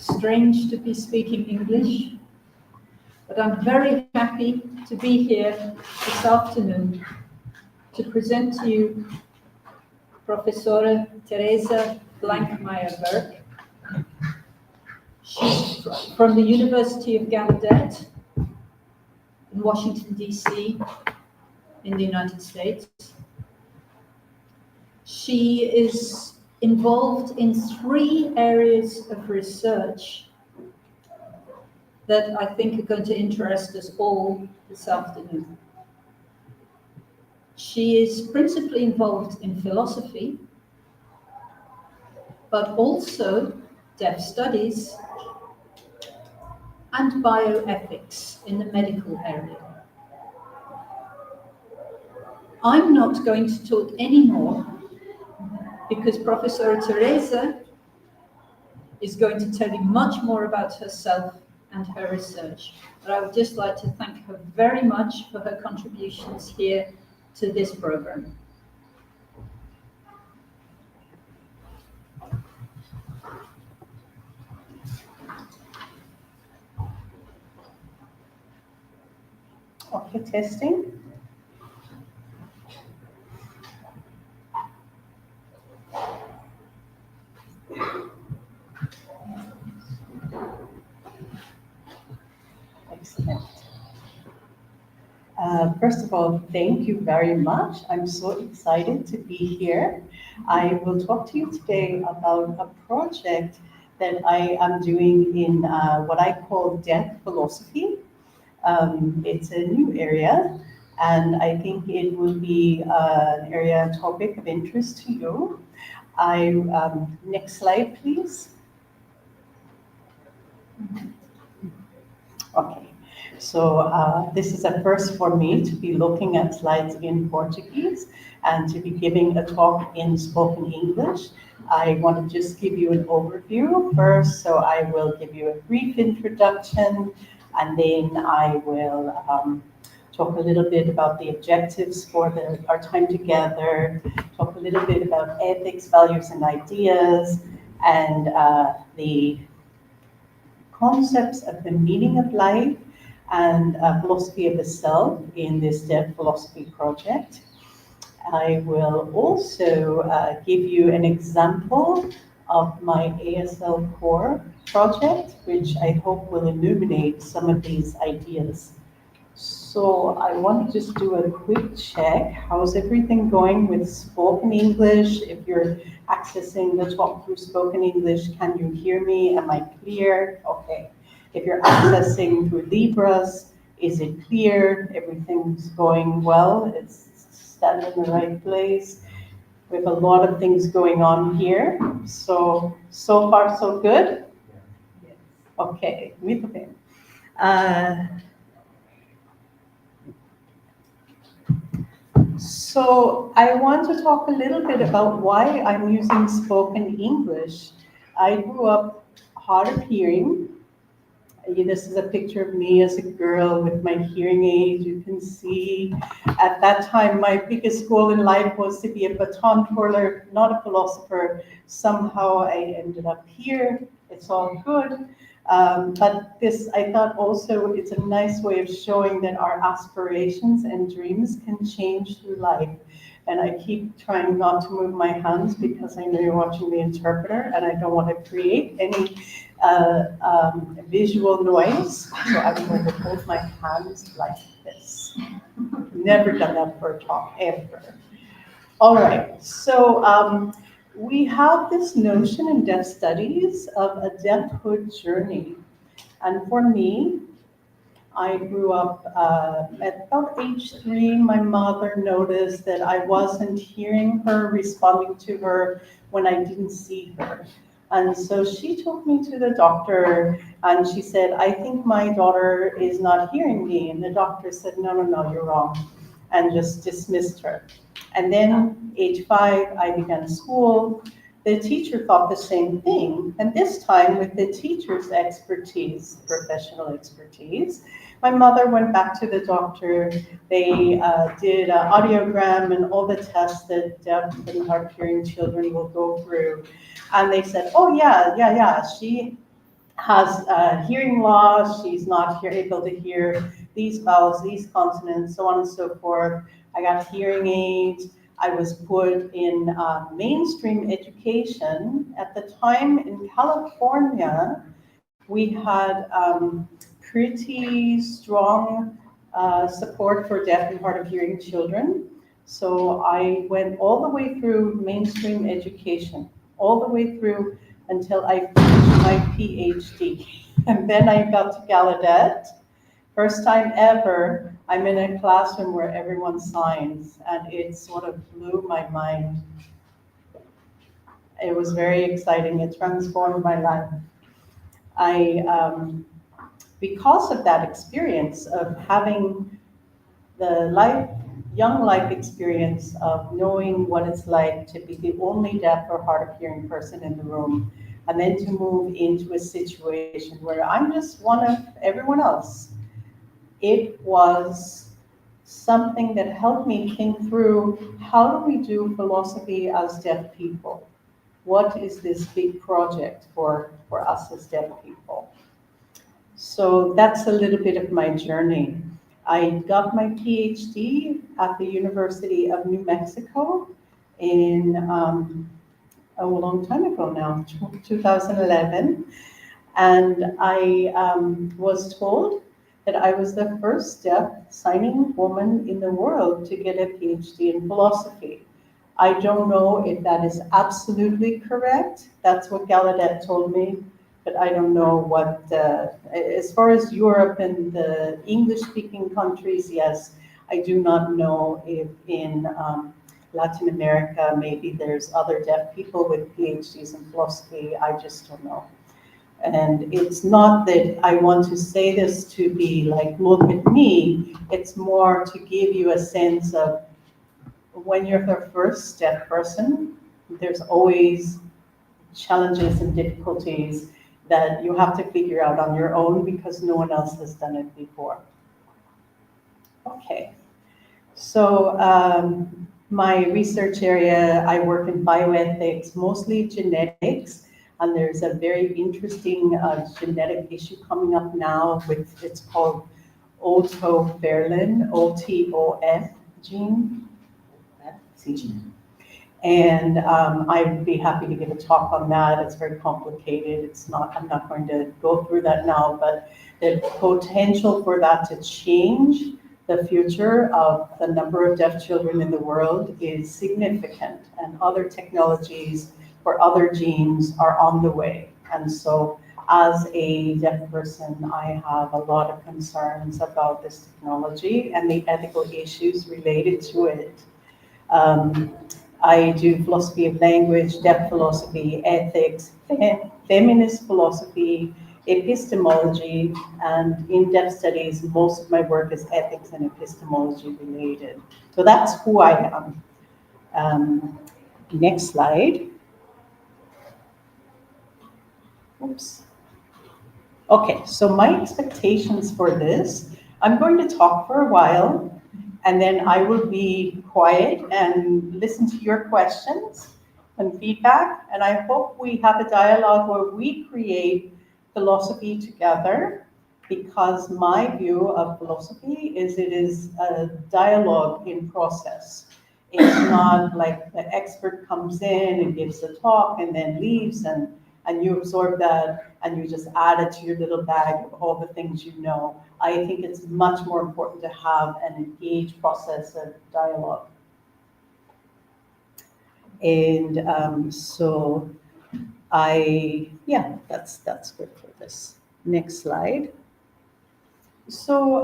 strange to be speaking English, but I'm very happy to be here this afternoon to present to you Professor Teresa Blankmeyer Burke. She's from the University of Gallaudet in Washington, D.C., in the United States. She is involved in 3 areas of research that I think are going to interest us all this afternoon. She is principally involved in philosophy, but also deaf studies and bioethics in the medical area. I'm not going to talk anymore because Professor Teresa is going to tell you much more about herself and her research. But I would just like to thank her very much for her contributions here to this program. Okay, testing. Excellent. First of all, thank you very much. I'm so excited to be here. I will talk to you today about a project that I am doing in what I call deaf philosophy. It's a new area, and I think it will be an area topic of interest to you. Next slide, please. Okay, so this is a first for me to be looking at slides in Portuguese and to be giving a talk in spoken English. I want to just give you an overview first, so I will give you a brief introduction, and then I will talk a little bit about the objectives for our time together, talk a little bit about ethics, values, and ideas, and the concepts of the meaning of life and philosophy of the self in this deaf philosophy project. I will also give you an example of my ASL core project, which I hope will illuminate some of these ideas. So I want to just do a quick check. How's everything going with spoken English? If you're accessing the talk through spoken English, can you hear me? Am I clear? Okay. If you're accessing through Libras, is it clear? Everything's going well? It's standing in the right place? We have a lot of things going on here. So far, so good? Yes. Okay, muito bem. So I want to talk a little bit about why I'm using spoken English. I grew up hard of hearing. This is a picture of me as a girl with my hearing aid. You can see at that time my biggest goal in life was to be a baton twirler, not a philosopher. Somehow I ended up here. It's all good. But this, I thought also it's a nice way of showing that our aspirations and dreams can change through life. And I keep trying not to move my hands because I know you're watching the interpreter and I don't want to create any visual noise. So I'm going to hold my hands like this. Never done that for a talk, ever. All right, so we have this notion in deaf studies of a deafhood journey. And for me, I grew up at about age 3. My mother noticed that I wasn't hearing her, responding to her when I didn't see her. And so she took me to the doctor and she said, I think my daughter is not hearing me. And the doctor said, no, you're wrong, and just dismissed her. And then age 5, I began school. The teacher thought the same thing. And this time with the teacher's expertise, professional expertise, my mother went back to the doctor. They did an audiogram and all the tests that deaf and hard-hearing children will go through. And they said, oh, yeah, she has hearing loss. She's not able to hear these vowels, these consonants, so on and so forth. I got hearing aids. I was put in mainstream education. At the time in California, we had pretty strong support for deaf and hard of hearing children. So I went all the way through mainstream education, all the way through until I finished my PhD. And then I got to Gallaudet. First time ever, I'm in a classroom where everyone signs, and it sort of blew my mind. It was very exciting. It transformed my life. Because of that experience of having the young life experience of knowing what it's like to be the only deaf or hard of hearing person in the room, and then to move into a situation where I'm just one of everyone else, it was something that helped me think through, how do we do philosophy as deaf people? What is this big project for us as deaf people? So that's a little bit of my journey. I got my PhD at the University of New Mexico in a long time ago now, 2011. And I was told that I was the first deaf signing woman in the world to get a PhD in philosophy. I don't know if that is absolutely correct. That's what Gallaudet told me, but I don't know what, as far as Europe and the English-speaking countries, yes. I do not know if in Latin America, maybe there's other deaf people with PhDs in philosophy. I just don't know. And it's not that I want to say this to be like, look at me. It's more to give you a sense of, when you're the first deaf person, there's always challenges and difficulties that you have to figure out on your own because no one else has done it before. Okay, so my research area, I work in bioethics, mostly genetics, and there's a very interesting genetic issue coming up now with, it's called otoferlin, OTOF gene. And I'd be happy to give a talk on that. It's very complicated. It's not, I'm not going to go through that now, but the potential for that to change the future of the number of deaf children in the world is significant, and other technologies for other genes are on the way. And so as a deaf person, I have a lot of concerns about this technology and the ethical issues related to it. I do philosophy of language, deaf philosophy, ethics, feminist philosophy, epistemology, and in deaf studies, most of my work is ethics and epistemology related. So that's who I am. Next slide. Oops. Okay, so my expectations for this, I'm going to talk for a while, and then I will be quiet and listen to your questions and feedback. And I hope we have a dialogue where we create philosophy together, because my view of philosophy is it is a dialogue in process. It's not like the expert comes in and gives a talk and then leaves, and you absorb that and you just add it to your little bag of all the things you know. I think it's much more important to have an engaged process of dialogue. And so that's good for this. Next slide. So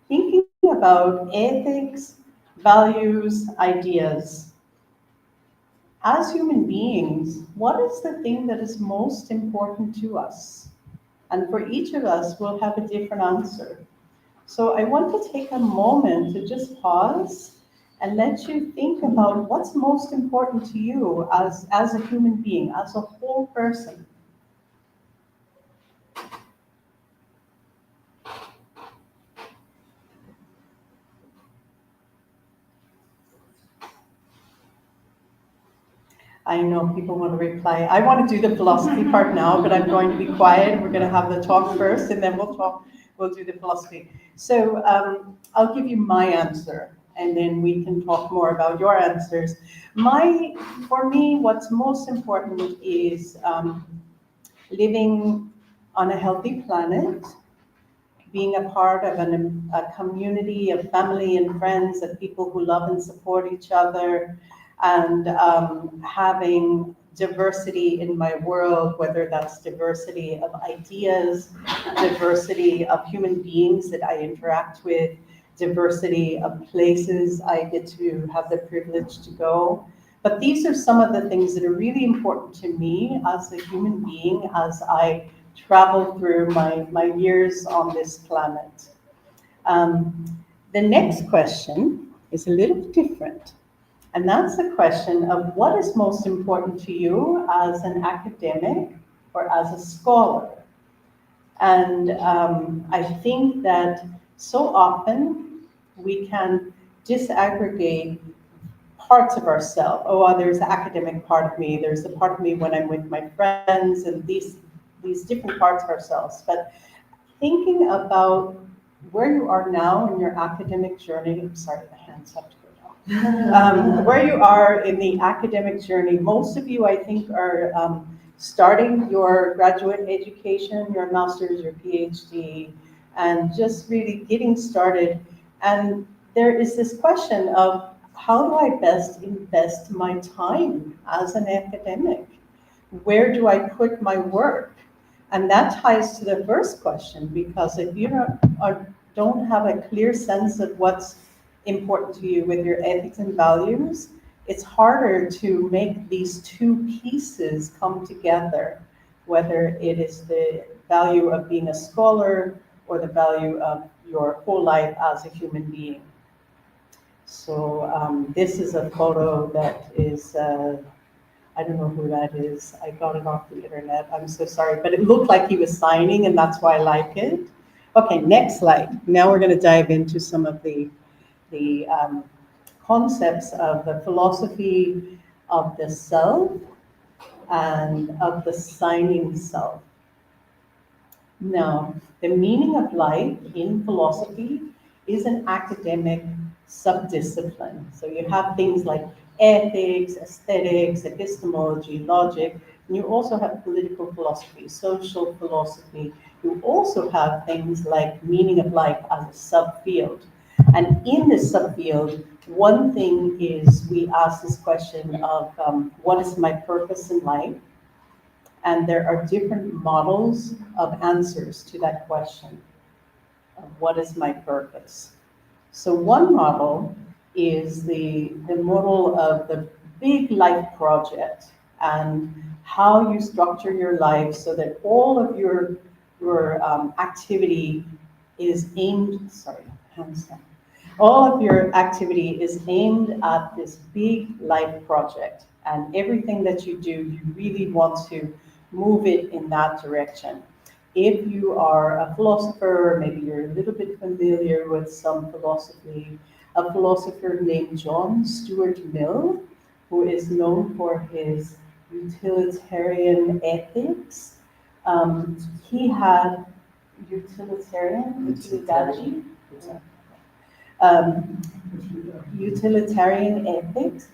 thinking about ethics, values, ideas. As human beings, what is the thing that is most important to us? And for each of us, we'll have a different answer. So I want to take a moment to just pause and let you think about what's most important to you as a human being, as a whole person. I know people want to reply. I want to do the philosophy part now, but I'm going to be quiet. We're going to have the talk first, and then we'll do the philosophy. So I'll give you my answer, and then we can talk more about your answers. For me, what's most important is living on a healthy planet, being a part of a community of family and friends, of people who love and support each other, and having diversity in my world, whether that's diversity of ideas, diversity of human beings that I interact with, diversity of places I get to have the privilege to go. But these are some of the things that are really important to me as a human being as I travel through my years on this planet. The next question is a little different. And that's the question of what is most important to you as an academic or as a scholar. And I think that so often we can disaggregate parts of ourselves. Oh, there's the academic part of me. There's the part of me when I'm with my friends, and these different parts of ourselves. But thinking about where you are now in your academic journey, I'm sorry, the hands have to go down. Where you are in the academic journey, most of you, I think, are starting your graduate education, your master's, your PhD, and just really getting started. And there is this question of, how do I best invest my time as an academic? Where do I put my work? And that ties to the first question, because if you don't have a clear sense of what's important to you with your ethics and values, it's harder to make these two pieces come together, whether it is the value of being a scholar or the value of your whole life as a human being. So this is a photo that is, I don't know who that is. I got it off the internet. I'm so sorry, but it looked like he was signing, and that's why I like it. Okay, next slide. Now we're going to dive into some of the concepts of the philosophy of the self and of the signing self. Now, the meaning of life in philosophy is an academic subdiscipline. So you have things like ethics, aesthetics, epistemology, logic, and you also have political philosophy, social philosophy. You also have things like meaning of life as a subfield. And in this subfield, one thing is we ask this question of what is my purpose in life? And there are different models of answers to that question of what is my purpose. So one model is the model of the big life project and how you structure your life so that all of your activity is aimed, all of your activity is aimed at this big life project, and everything that you do, you really want to move it in that direction. If you are a philosopher, maybe you're a little bit familiar with some philosophy, a philosopher named John Stuart Mill, who is known for his utilitarian ethics. He had utilitarian ethics.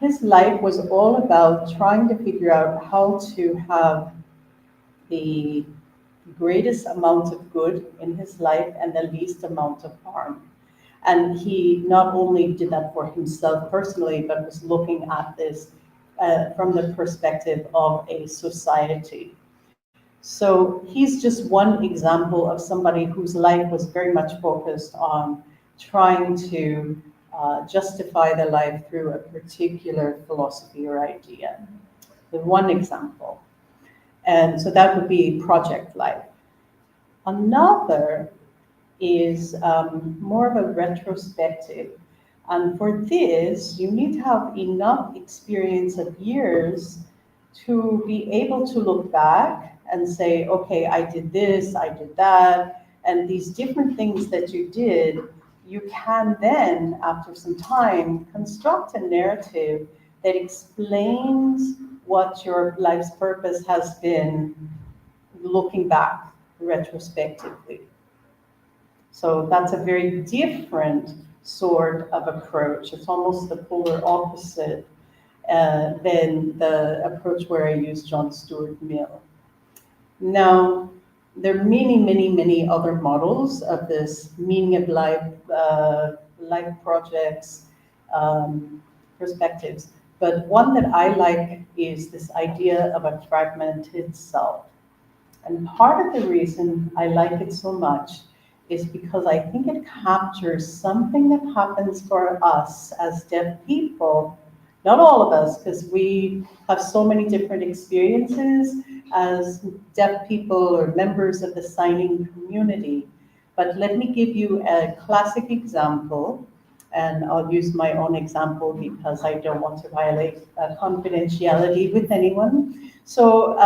His life was all about trying to figure out how to have the greatest amount of good in his life and the least amount of harm. And he not only did that for himself personally, but was looking at this from the perspective of a society. So he's just one example of somebody whose life was very much focused on trying to justify the life through a particular philosophy or idea. The one example. And so that would be project life. Another is more of a retrospective. And for this, you need to have enough experience of years to be able to look back and say, okay, I did this, I did that, and these different things that you did, you can then, after some time, construct a narrative that explains what your life's purpose has been looking back retrospectively. So that's a very different sort of approach. It's almost the polar opposite than the approach where I use John Stuart Mill. Now, there are many, many, many other models of this meaning of life, life projects, perspectives. But one that I like is this idea of a fragmented self. And part of the reason I like it so much is because I think it captures something that happens for us as deaf people. Not all of us, because we have so many different experiences as deaf people or members of the signing community. But let me give you a classic example, and I'll use my own example because I don't want to violate confidentiality with anyone. So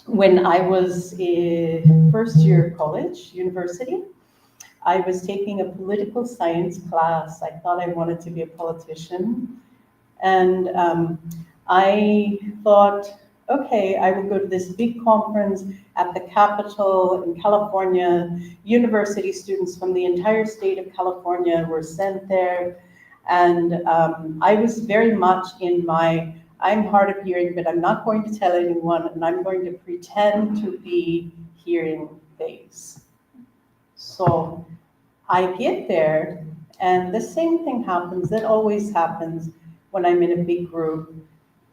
when I was in first year college, university, I was taking a political science class. I thought I wanted to be a politician. And I thought, okay, I will go to this big conference at the Capitol in California. University students from the entire state of California were sent there. And I was very much in my, I'm hard of hearing, but I'm not going to tell anyone, and I'm going to pretend to be hearing phase. So I get there, and the same thing happens that always happens when I'm in a big group.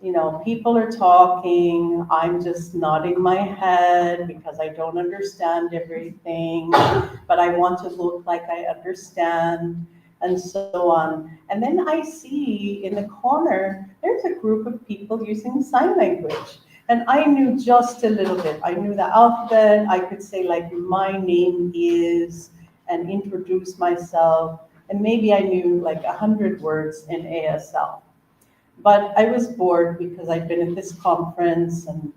You know, people are talking, I'm just nodding my head because I don't understand everything, but I want to look like I understand, and so on. And then I see in the corner, there's a group of people using sign language. And I knew just a little bit. I knew the alphabet. I could say like, my name is, and introduce myself. And maybe I knew like 100 words in ASL. But I was bored because I'd been at this conference and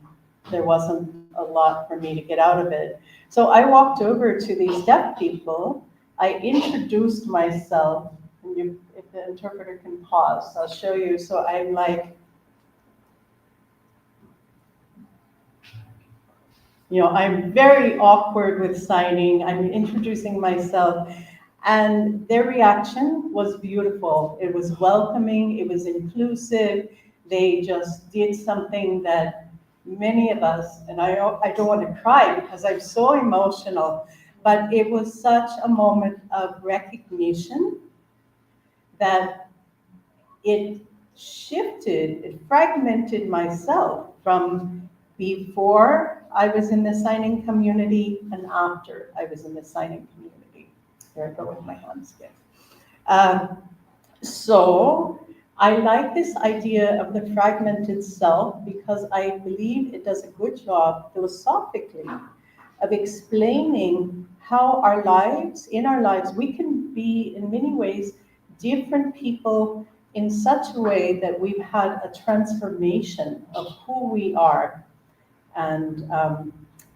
there wasn't a lot for me to get out of it. So I walked over to these deaf people. I introduced myself, and if the interpreter can pause, I'll show you. So I'm like, you know, I'm very awkward with signing. I'm introducing myself. And their reaction was beautiful. It was welcoming, it was inclusive. They just did something that many of us, and I don't want to cry because I'm so emotional, but it was such a moment of recognition that it shifted, it fragmented myself from before I was in the signing community and after I was in the signing community. There I go with my hands again. So I like this idea of the fragmented self because I believe it does a good job philosophically of explaining how our lives, in our lives, we can be in many ways different people in such a way that we've had a transformation of who we are. And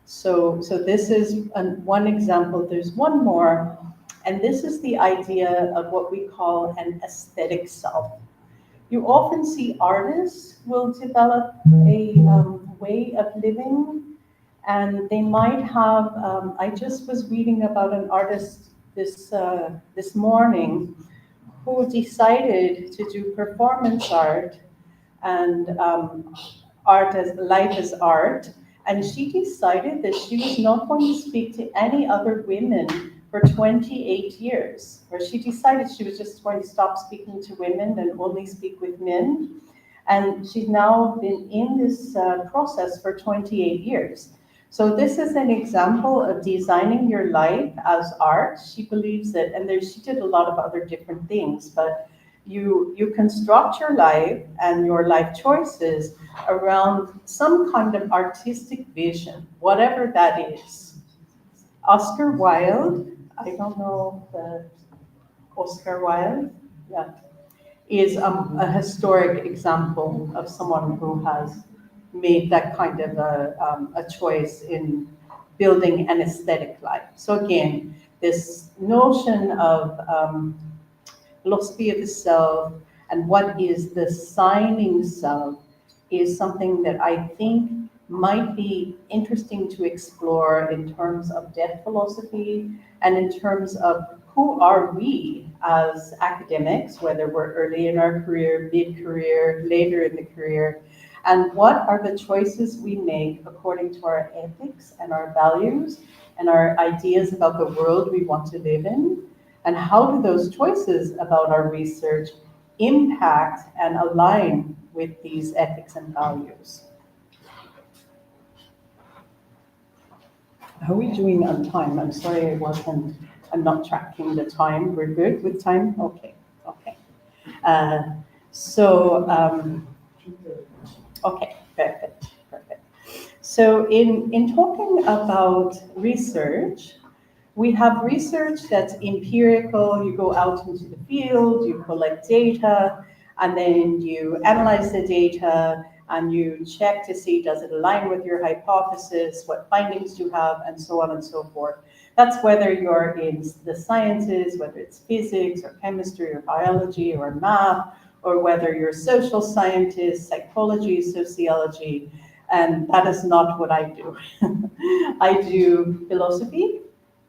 so this is one example. There's one more. And this is the idea of what we call an aesthetic self. You often see artists will develop a way of living, and they might have, I just was reading about an artist this morning who decided to do performance art and art as life as art. And she decided that she was not going to speak to any other women for 28 years, where she decided she was just going to stop speaking to women and only speak with men. And she's now been in this process for 28 years. So this is an example of designing your life as art. She believes that, and she did a lot of other different things, but you construct your life and your life choices around some kind of artistic vision, whatever that is. Oscar Wilde, I don't know the Oscar Wilde, yeah, is a historic example of someone who has made that kind of a choice in building an aesthetic life. So again, this notion of philosophy of the self and what is the signings of is something that I think might be interesting to explore in terms of deaf philosophy and in terms of who are we as academics, whether we're early in our career, mid-career, later in the career, and what are the choices we make according to our ethics and our values and our ideas about the world we want to live in, and how do those choices about our research impact and align with these ethics and values. How are we doing on time? I'm sorry I'm not tracking the time. We're good with time? Okay. Okay, perfect. So in talking about research, we have research that's empirical. You go out into the field, you collect data, and then you analyze the data, and you check to see, does it align with your hypothesis, what findings do you have, and so on and so forth. That's whether you're in the sciences, whether it's physics or chemistry or biology or math, or whether you're social scientists, psychology, sociology, and that is not what I do. I do philosophy,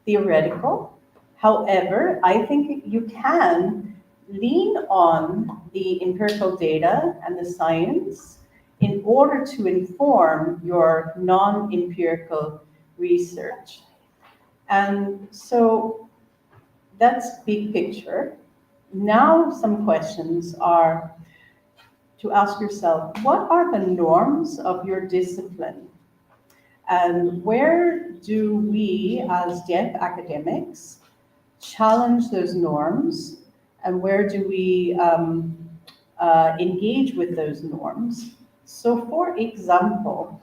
theoretical. However, I think you can lean on the empirical data and the science in order to inform your non-empirical research. And so that's big picture. Now some questions are to ask yourself, what are the norms of your discipline? And where do we as deaf academics challenge those norms? And where do we engage with those norms? So for example,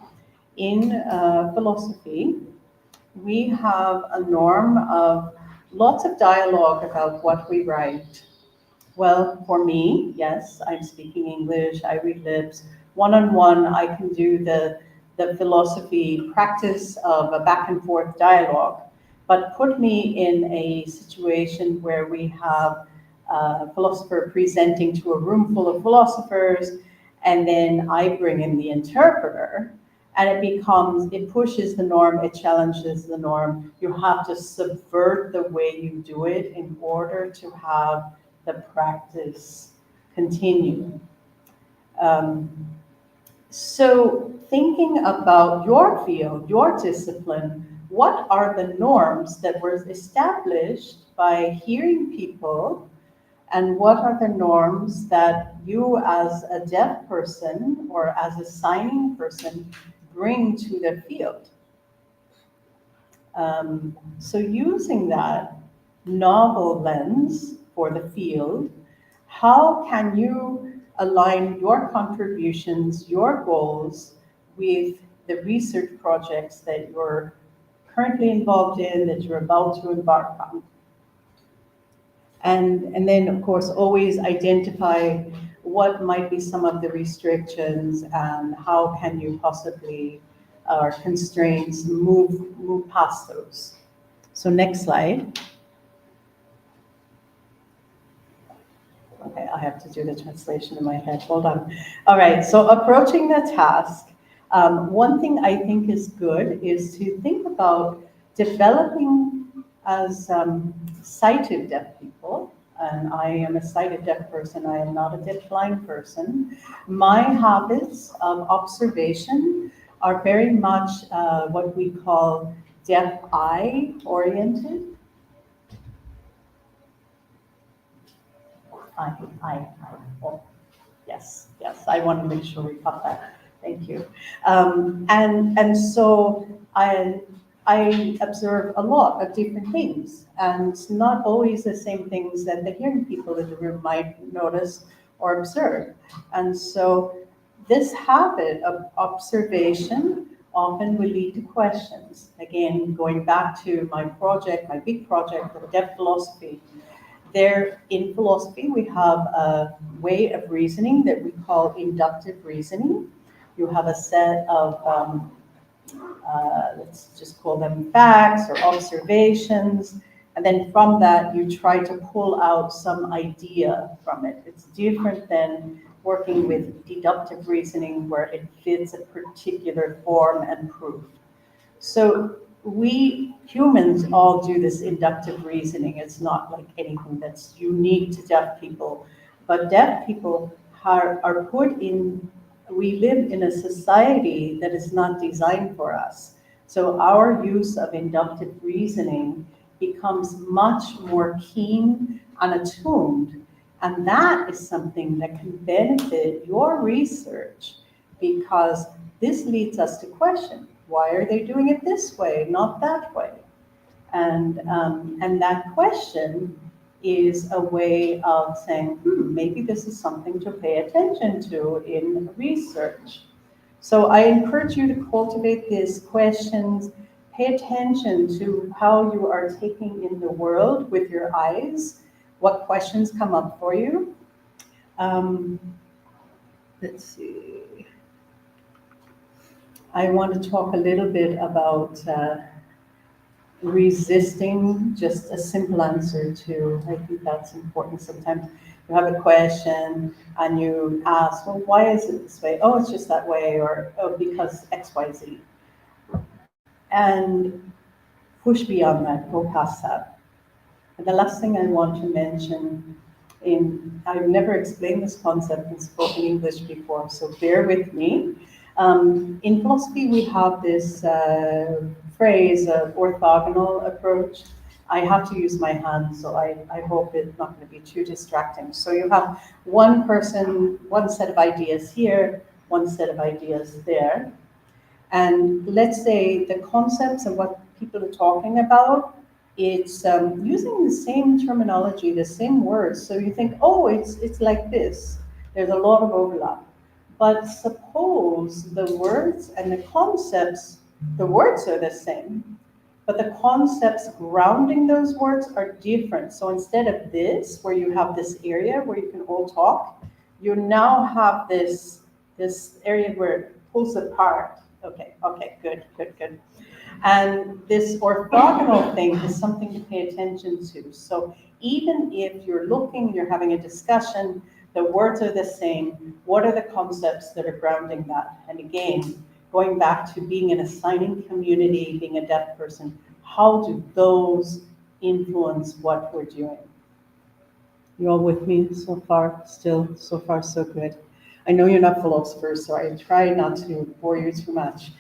in philosophy, we have a norm of lots of dialogue about what we write. Well, for me, yes, I'm speaking English, I read lips. One-on-one, I can do the philosophy practice of a back and forth dialogue. But put me in a situation where we have a philosopher presenting to a room full of philosophers, and then I bring in the interpreter, and it pushes the norm, it challenges the norm. You have to subvert the way you do it in order to have the practice continue. So thinking about your field, your discipline, what are the norms that were established by hearing people, and what are the norms that you as a deaf person or as a signing person bring to the field? So using that novel lens for the field, how can you align your contributions, your goals with the research projects that you're currently involved in, that you're about to embark on? And then, of course, always identify what might be some of the restrictions and how can you possibly, or constraints, move past those. So next slide. Okay, I have to do the translation in my head. Hold on. All right, so approaching the task. One thing I think is good is to think about developing as sighted deaf people, and I am a sighted deaf person, I am not a deaf blind person. My habits of observation are very much what we call deaf eye oriented. Oh, yes, I want to make sure we got that. Thank you. And so I observe a lot of different things, and not always the same things that the hearing people in the room might notice or observe. And so this habit of observation often will lead to questions. Again, going back to my project, my big project of deaf philosophy. There, in philosophy, we have a way of reasoning that we call inductive reasoning. You have a set of let's just call them facts or observations, And then from that, you try to pull out some idea from it. It's different than working with deductive reasoning where it fits a particular form and proof. So we humans all do this inductive reasoning. It's not like anything that's unique to deaf people, but deaf people are put in, we live in a society that is not designed for us. So our use of inductive reasoning becomes much more keen and attuned. And that is something that can benefit your research, because this leads us to question, why are they doing it this way, not that way? And that question is a way of saying, maybe this is something to pay attention to in research. So I encourage you to cultivate these questions, pay attention to how you are taking in the world with your eyes, what questions come up for you. Let's see. I want to talk a little bit about resisting just a simple answer to, I think that's important. Sometimes you have a question and you ask, well, why is it this way? Oh, it's just that way, or oh, because X, Y, Z. And push beyond that, go past that. And the last thing I want to mention, I've never explained this concept in spoken English before, so bear with me. In philosophy, we have this phrase of orthogonal approach. I have to use my hand, so I hope it's not going to be too distracting. So you have one person, one set of ideas here, one set of ideas there. And let's say the concepts of what people are talking about, it's using the same terminology, the same words. So you think, oh, it's like this. There's a lot of overlap. But suppose the words and the concepts, the words are the same, but the concepts grounding those words are different. So instead of this, where you have this area where you can all talk, you now have this area where it pulls apart. Okay, good. And this orthogonal thing is something to pay attention to. So even if you're having a discussion, the words are the same, what are the concepts that are grounding that? And again, going back to being in a signing community, being a deaf person, how do those influence what we're doing? You all with me so far? Still, so far so good. I know you're not philosophers, so I try not to bore you too much.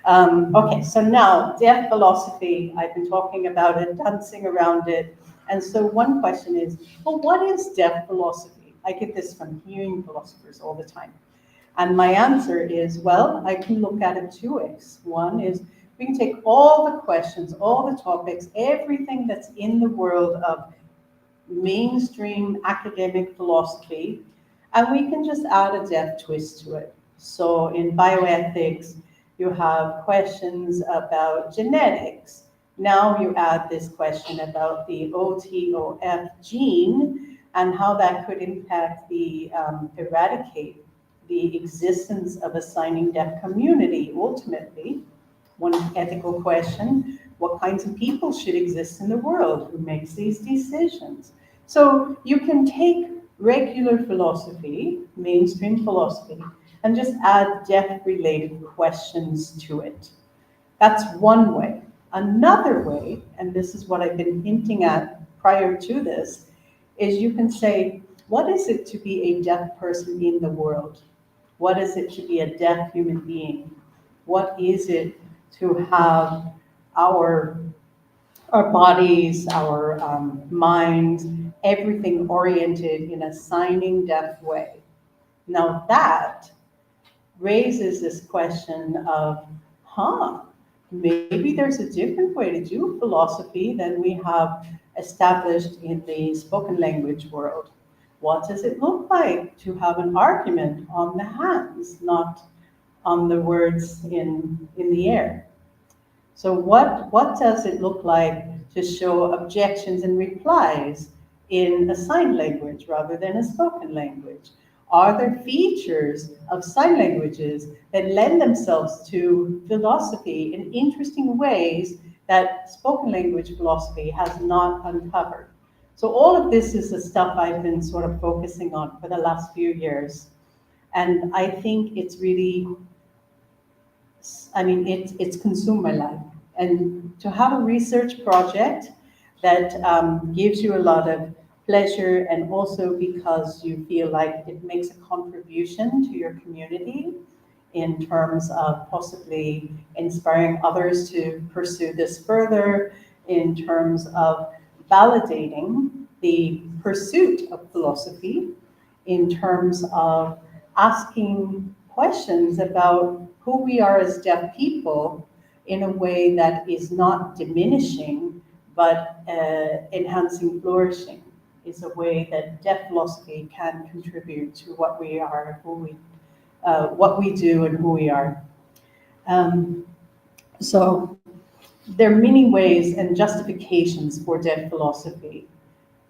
Okay, so now, deaf philosophy, I've been talking about it, dancing around it. And so one question is, well, what is deaf philosophy? I get this from hearing philosophers all the time. And my answer is, well, I can look at it two ways. One is we can take all the questions, all the topics, everything that's in the world of mainstream academic philosophy, and we can just add a deaf twist to it. So in bioethics, you have questions about genetics. Now you add this question about the OTOF gene and how that could impact eradicate the existence of a signing deaf community. Ultimately, one ethical question, what kinds of people should exist in the world? Who makes these decisions? So you can take regular philosophy, mainstream philosophy, and just add deaf-related questions to it. That's one way. Another way, and this is what I've been hinting at prior to this, is you can say, what is it to be a deaf person in the world? What is it to be a deaf human being? What is it to have our bodies, our minds, everything oriented in a signing deaf way? Now that raises this question of, maybe there's a different way to do philosophy than we have established in the spoken language world. What does it look like to have an argument on the hands, not on the words in the air? So what does it look like to show objections and replies in a sign language rather than a spoken language? Are there features of sign languages that lend themselves to philosophy in interesting ways that spoken language philosophy has not uncovered. So all of this is the stuff I've been sort of focusing on for the last few years. And I think it's really, it's consumed my life. And to have a research project that gives you a lot of pleasure, and also because you feel like it makes a contribution to your community in terms of possibly inspiring others to pursue this further, in terms of validating the pursuit of philosophy, in terms of asking questions about who we are as deaf people in a way that is not diminishing, but enhancing flourishing, is a way that deaf philosophy can contribute to what we are, what we do and who we are. So there are many ways and justifications for deaf philosophy.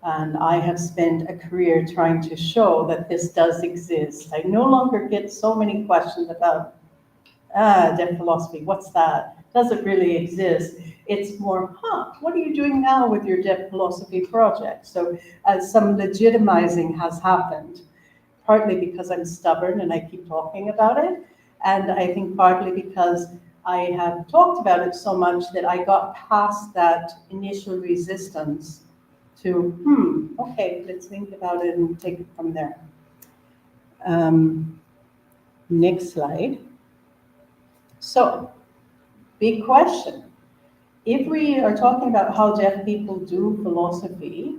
And I have spent a career trying to show that this does exist. I no longer get so many questions about, deaf philosophy, what's that? Does it really exist? It's more, what are you doing now with your deaf philosophy project? So some legitimizing has happened, partly because I'm stubborn and I keep talking about it. And I think partly because I have talked about it so much that I got past that initial resistance to, okay, let's think about it and take it from there. Next slide. So, big question. If we are talking about how deaf people do philosophy,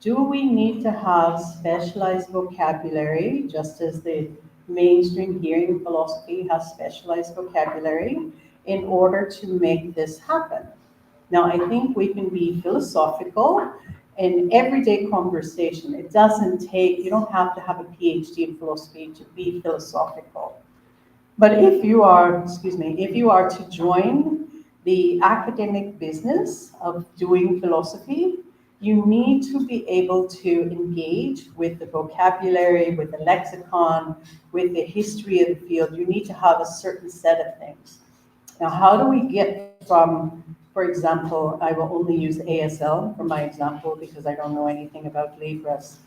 do we need to have specialized vocabulary, just as the mainstream hearing philosophy has specialized vocabulary, in order to make this happen? Now, I think we can be philosophical in everyday conversation. It doesn't take, you don't have to have a PhD in philosophy to be philosophical. But if you are, if you are to join the academic business of doing philosophy, you need to be able to engage with the vocabulary, with the lexicon, with the history of the field. You need to have a certain set of things. Now, how do we get from, for example, I will only use ASL for my example because I don't know anything about Libras.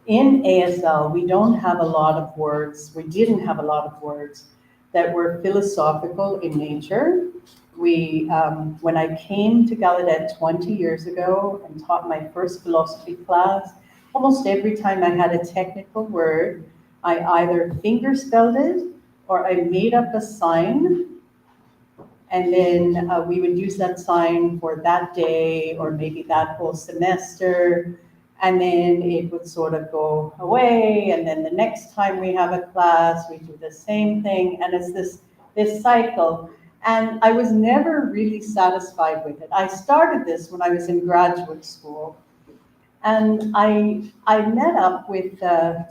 In ASL, we don't have a lot of words. We didn't have a lot of words that were philosophical in nature. We, when I came to Gallaudet 20 years ago and taught my first philosophy class, almost every time I had a technical word, I either fingerspelled it or I made up a sign, and then we would use that sign for that day or maybe that whole semester, and then it would sort of go away, and then the next time we have a class, we do the same thing, and it's this cycle. And I was never really satisfied with it. I started this when I was in graduate school, and I met up with a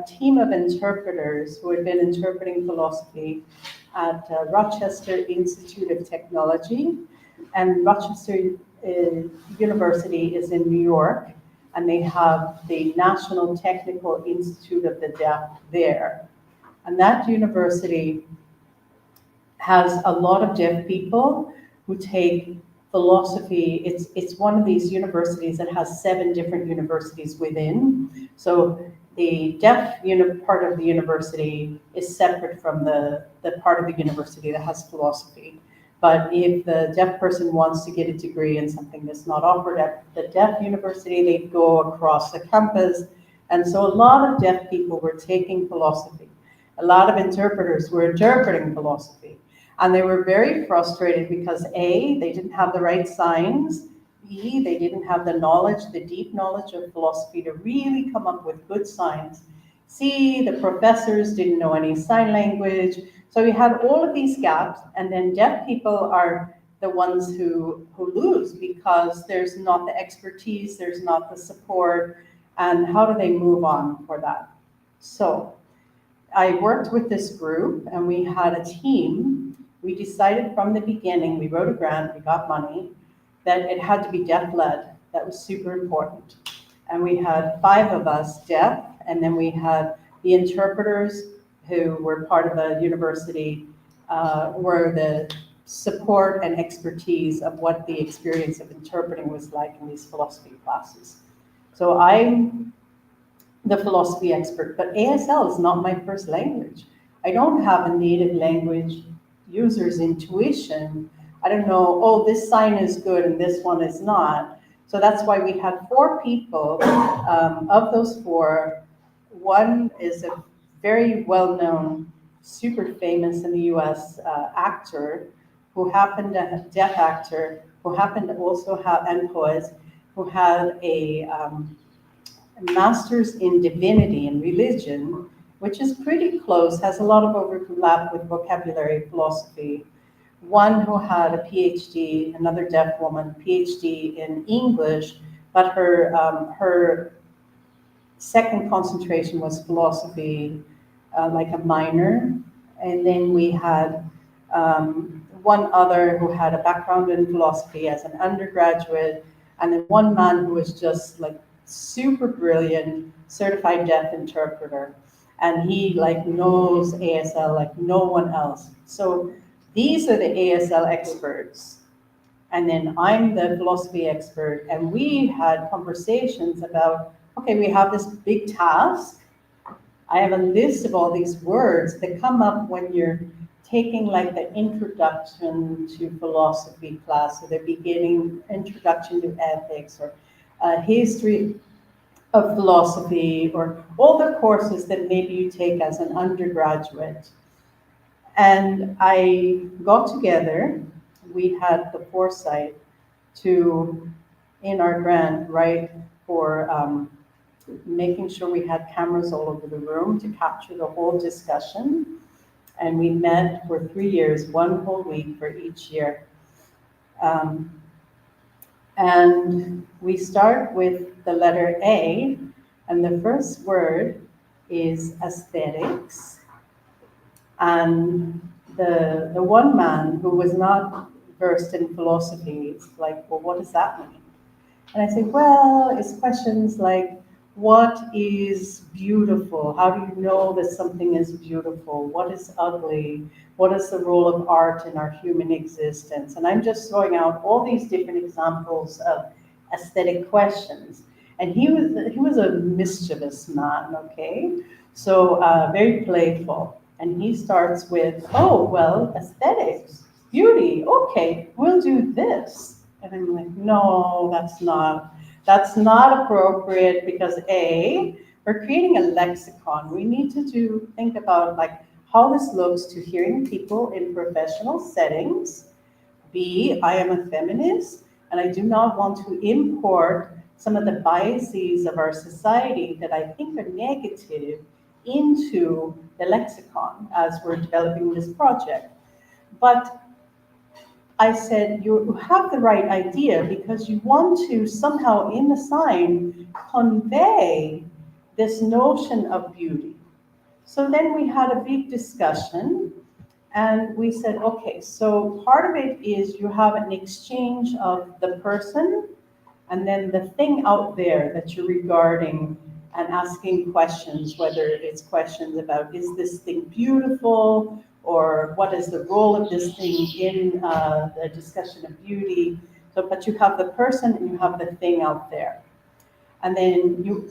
team of interpreters who had been interpreting philosophy at Rochester Institute of Technology, and Rochester University is in New York, and they have the National Technical Institute of the Deaf there. And that university has a lot of deaf people who take philosophy. It's one of these universities that has 7 different universities within. So the deaf part of the university is separate from the part of the university that has philosophy. But if the deaf person wants to get a degree in something that's not offered at the deaf university, they go across the campus. And so a lot of deaf people were taking philosophy. A lot of interpreters were interpreting philosophy. And they were very frustrated because A, they didn't have the right signs, B, they didn't have the knowledge, the deep knowledge of philosophy to really come up with good signs. C, the professors didn't know any sign language. So we had all of these gaps, and then deaf people are the ones who lose because there's not the expertise, there's not the support, and how do they move on for that? So I worked with this group, and we had a team. We decided from the beginning, we wrote a grant, we got money, that it had to be deaf-led. That was super important. And we had 5 of us deaf, and then we had the interpreters who were part of the university, were support and expertise of what the experience of interpreting was like in these philosophy classes. So I'm the philosophy expert, but ASL is not my first language. I don't have a native language user's intuition. I don't know, oh, this sign is good and this one is not. So that's why we had 4 people. Of those 4, one is a very well-known, super famous in the US actor who happened to have deaf actor, who happened to also have, and poet, who had a master's in divinity and religion, which is pretty close, has a lot of overlap with vocabulary philosophy. One who had a PhD, another deaf woman, PhD in English, but her second concentration was philosophy, like a minor. And then we had one other who had a background in philosophy as an undergraduate, and then one man who was just like super brilliant, certified deaf interpreter. And he like knows ASL like no one else. So these are the ASL experts. And then I'm the philosophy expert. And we had conversations about, okay, we have this big task. I have a list of all these words that come up when you're taking like the introduction to philosophy class, or the beginning introduction to ethics, or history of philosophy, or all the courses that maybe you take as an undergraduate. And I got together, we had the foresight to, in our grant, write for making sure we had cameras all over the room to capture the whole discussion. And we met for 3 years, 1 whole week for each year. And we start with the letter A, and the first word is aesthetics. And the one man who was not versed in philosophy is like, well, what does that mean? And I say, well, it's questions like, what is beautiful? How do you know that something is beautiful? What is ugly? What is the role of art in our human existence? And I'm just throwing out all these different examples of aesthetic questions. And he was a mischievous man, okay? So very playful. And he starts with, oh, well, aesthetics, beauty, okay, we'll do this. And I'm like, no, that's not appropriate, because A, we're creating a lexicon. We need to think about like how this looks to hearing people in professional settings. B, I am a feminist, and I do not want to import some of the biases of our society that I think are negative into the lexicon as we're developing this project. But I said, you have the right idea, because you want to somehow in the sign convey this notion of beauty. So then we had a big discussion, and we said, okay, so part of it is you have an exchange of the person and then the thing out there that you're regarding and asking questions, whether it's questions about, is this thing beautiful? Or what is the role of this thing in the discussion of beauty? So, but you have the person and you have the thing out there. And then you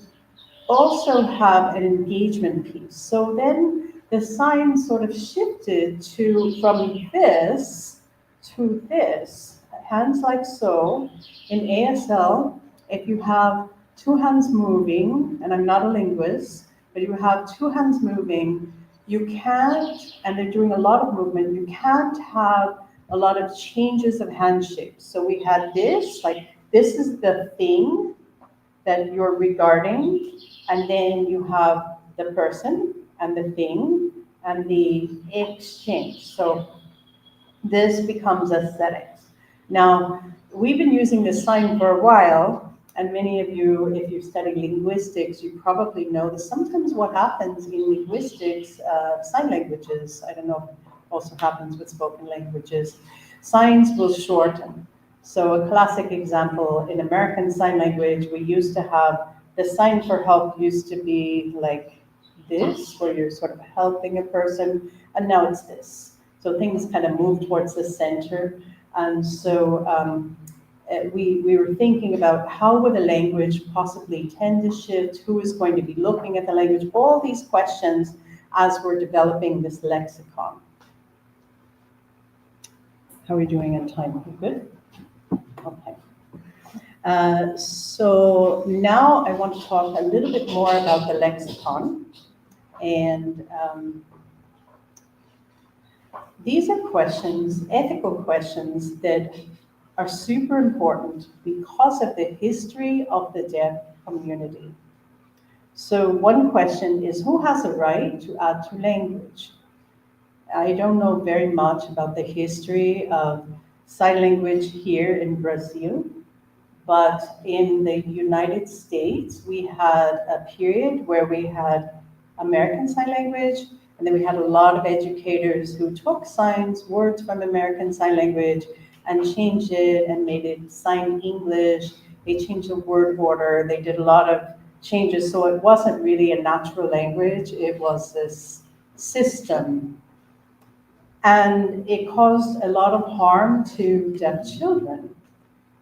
also have an engagement piece. So then the sign sort of shifted from this to this, hands like so. In ASL, if you have 2 hands moving, and I'm not a linguist, but you have 2 hands moving, you can't, and they're doing a lot of movement, you can't have a lot of changes of hand shapes. So we had this, like this is the thing that you're regarding, and then you have the person and the thing and the exchange. So this becomes aesthetics. Now, we've been using this sign for a while, and many of you, if you study linguistics, you probably know that sometimes what happens in linguistics, sign languages, I don't know if it also happens with spoken languages, signs will shorten. So a classic example, in American Sign Language, we used to have, the sign for help used to be like this, where you're sort of helping a person, and now it's this. So things kind of move towards the center. And so we were thinking about how would a language possibly tend to shift, who is going to be looking at the language, all these questions as we're developing this lexicon. How are we doing on time? We good? Okay. So now I want to talk a little bit more about the lexicon. And these are questions, ethical questions, that are super important because of the history of the deaf community. So one question is, who has a right to add to language? I don't know very much about the history of sign language here in Brazil, but in the United States, we had a period where we had American Sign Language, and then we had a lot of educators who took signs, words from American Sign Language, and changed it and made it Sign English. They changed the word order. They did a lot of changes, so it wasn't really a natural language. It was this system. And it caused a lot of harm to deaf children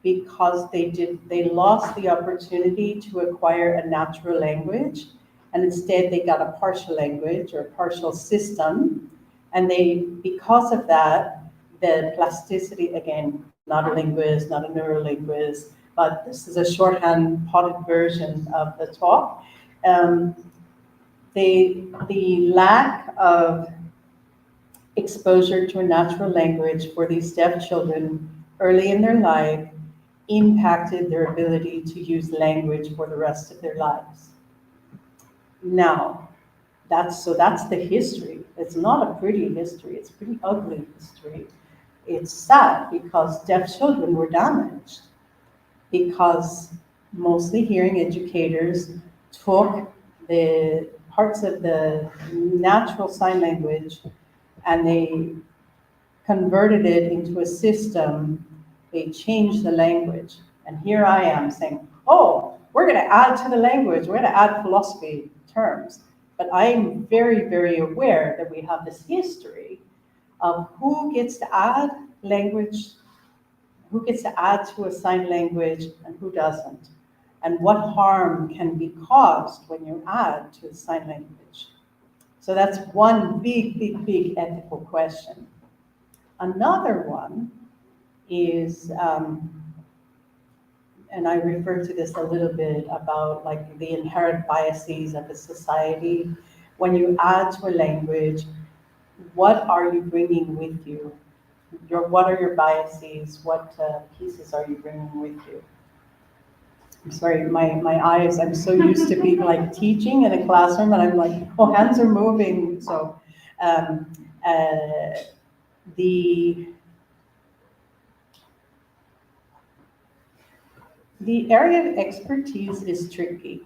because they lost the opportunity to acquire a natural language, and instead they got a partial language or a partial system. And because of that, the plasticity, again, not a linguist, not a neurolinguist, but this is a shorthand potted version of the talk. The lack of exposure to a natural language for these deaf children early in their life impacted their ability to use language for the rest of their lives. Now, that's the history. It's not a pretty history. It's a pretty ugly history. It's sad because deaf children were damaged because mostly hearing educators took the parts of the natural sign language and they converted it into a system. They changed the language. And here I am saying, oh, we're going to add to the language. We're going to add philosophy terms. But I'm very, very aware that we have this history of who gets to add language, who gets to add to a sign language, and who doesn't. And what harm can be caused when you add to a sign language. So that's one big, big, big ethical question. Another one is, and I referred to this a little bit about like the inherent biases of a society. When you add to a language, what are you bringing with you? What are your biases? What pieces are you bringing with you? I'm sorry, my eyes, I'm so used to being like teaching in a classroom and I'm like, oh, hands are moving. So the area of expertise is tricky.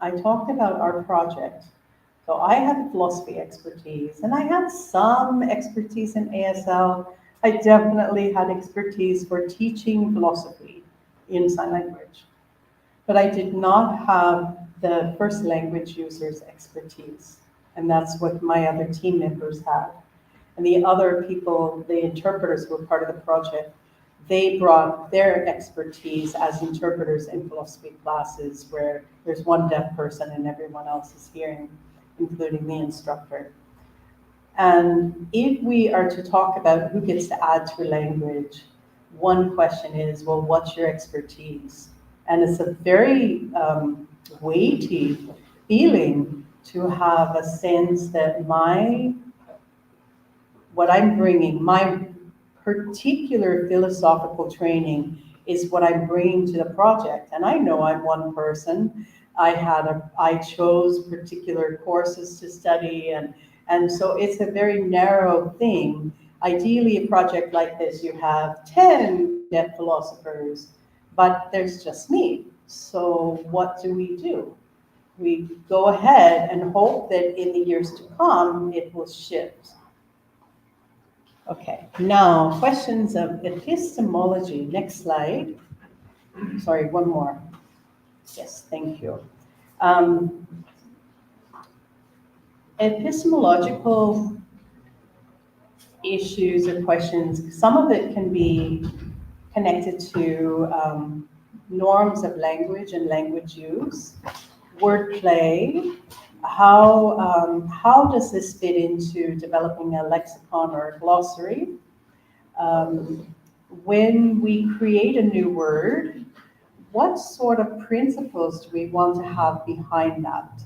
I talked about our project. So I had philosophy expertise and I had some expertise in ASL. I definitely had expertise for teaching philosophy in sign language. But I did not have the first language users expertise. And that's what my other team members had. And the other people, the interpreters who were part of the project, they brought their expertise as interpreters in philosophy classes where there's one deaf person and everyone else is hearing, including the instructor. And if we are to talk about who gets to add to a language, one question is, well, what's your expertise? And it's a very weighty feeling to have a sense that what I'm bringing, my particular philosophical training is what I'm bringing to the project. And I know I'm one person. I chose particular courses to study, and so it's a very narrow thing. Ideally, a project like this, you have 10 deaf philosophers, but there's just me. So what do? We go ahead and hope that in the years to come, it will shift. Okay, now questions of epistemology. Next slide. Sorry, one more. Yes, thank you. Epistemological issues or questions. Some of it can be connected to norms of language and language use, wordplay. How does this fit into developing a lexicon or a glossary? When we create a new word, what sort of principles do we want to have behind that?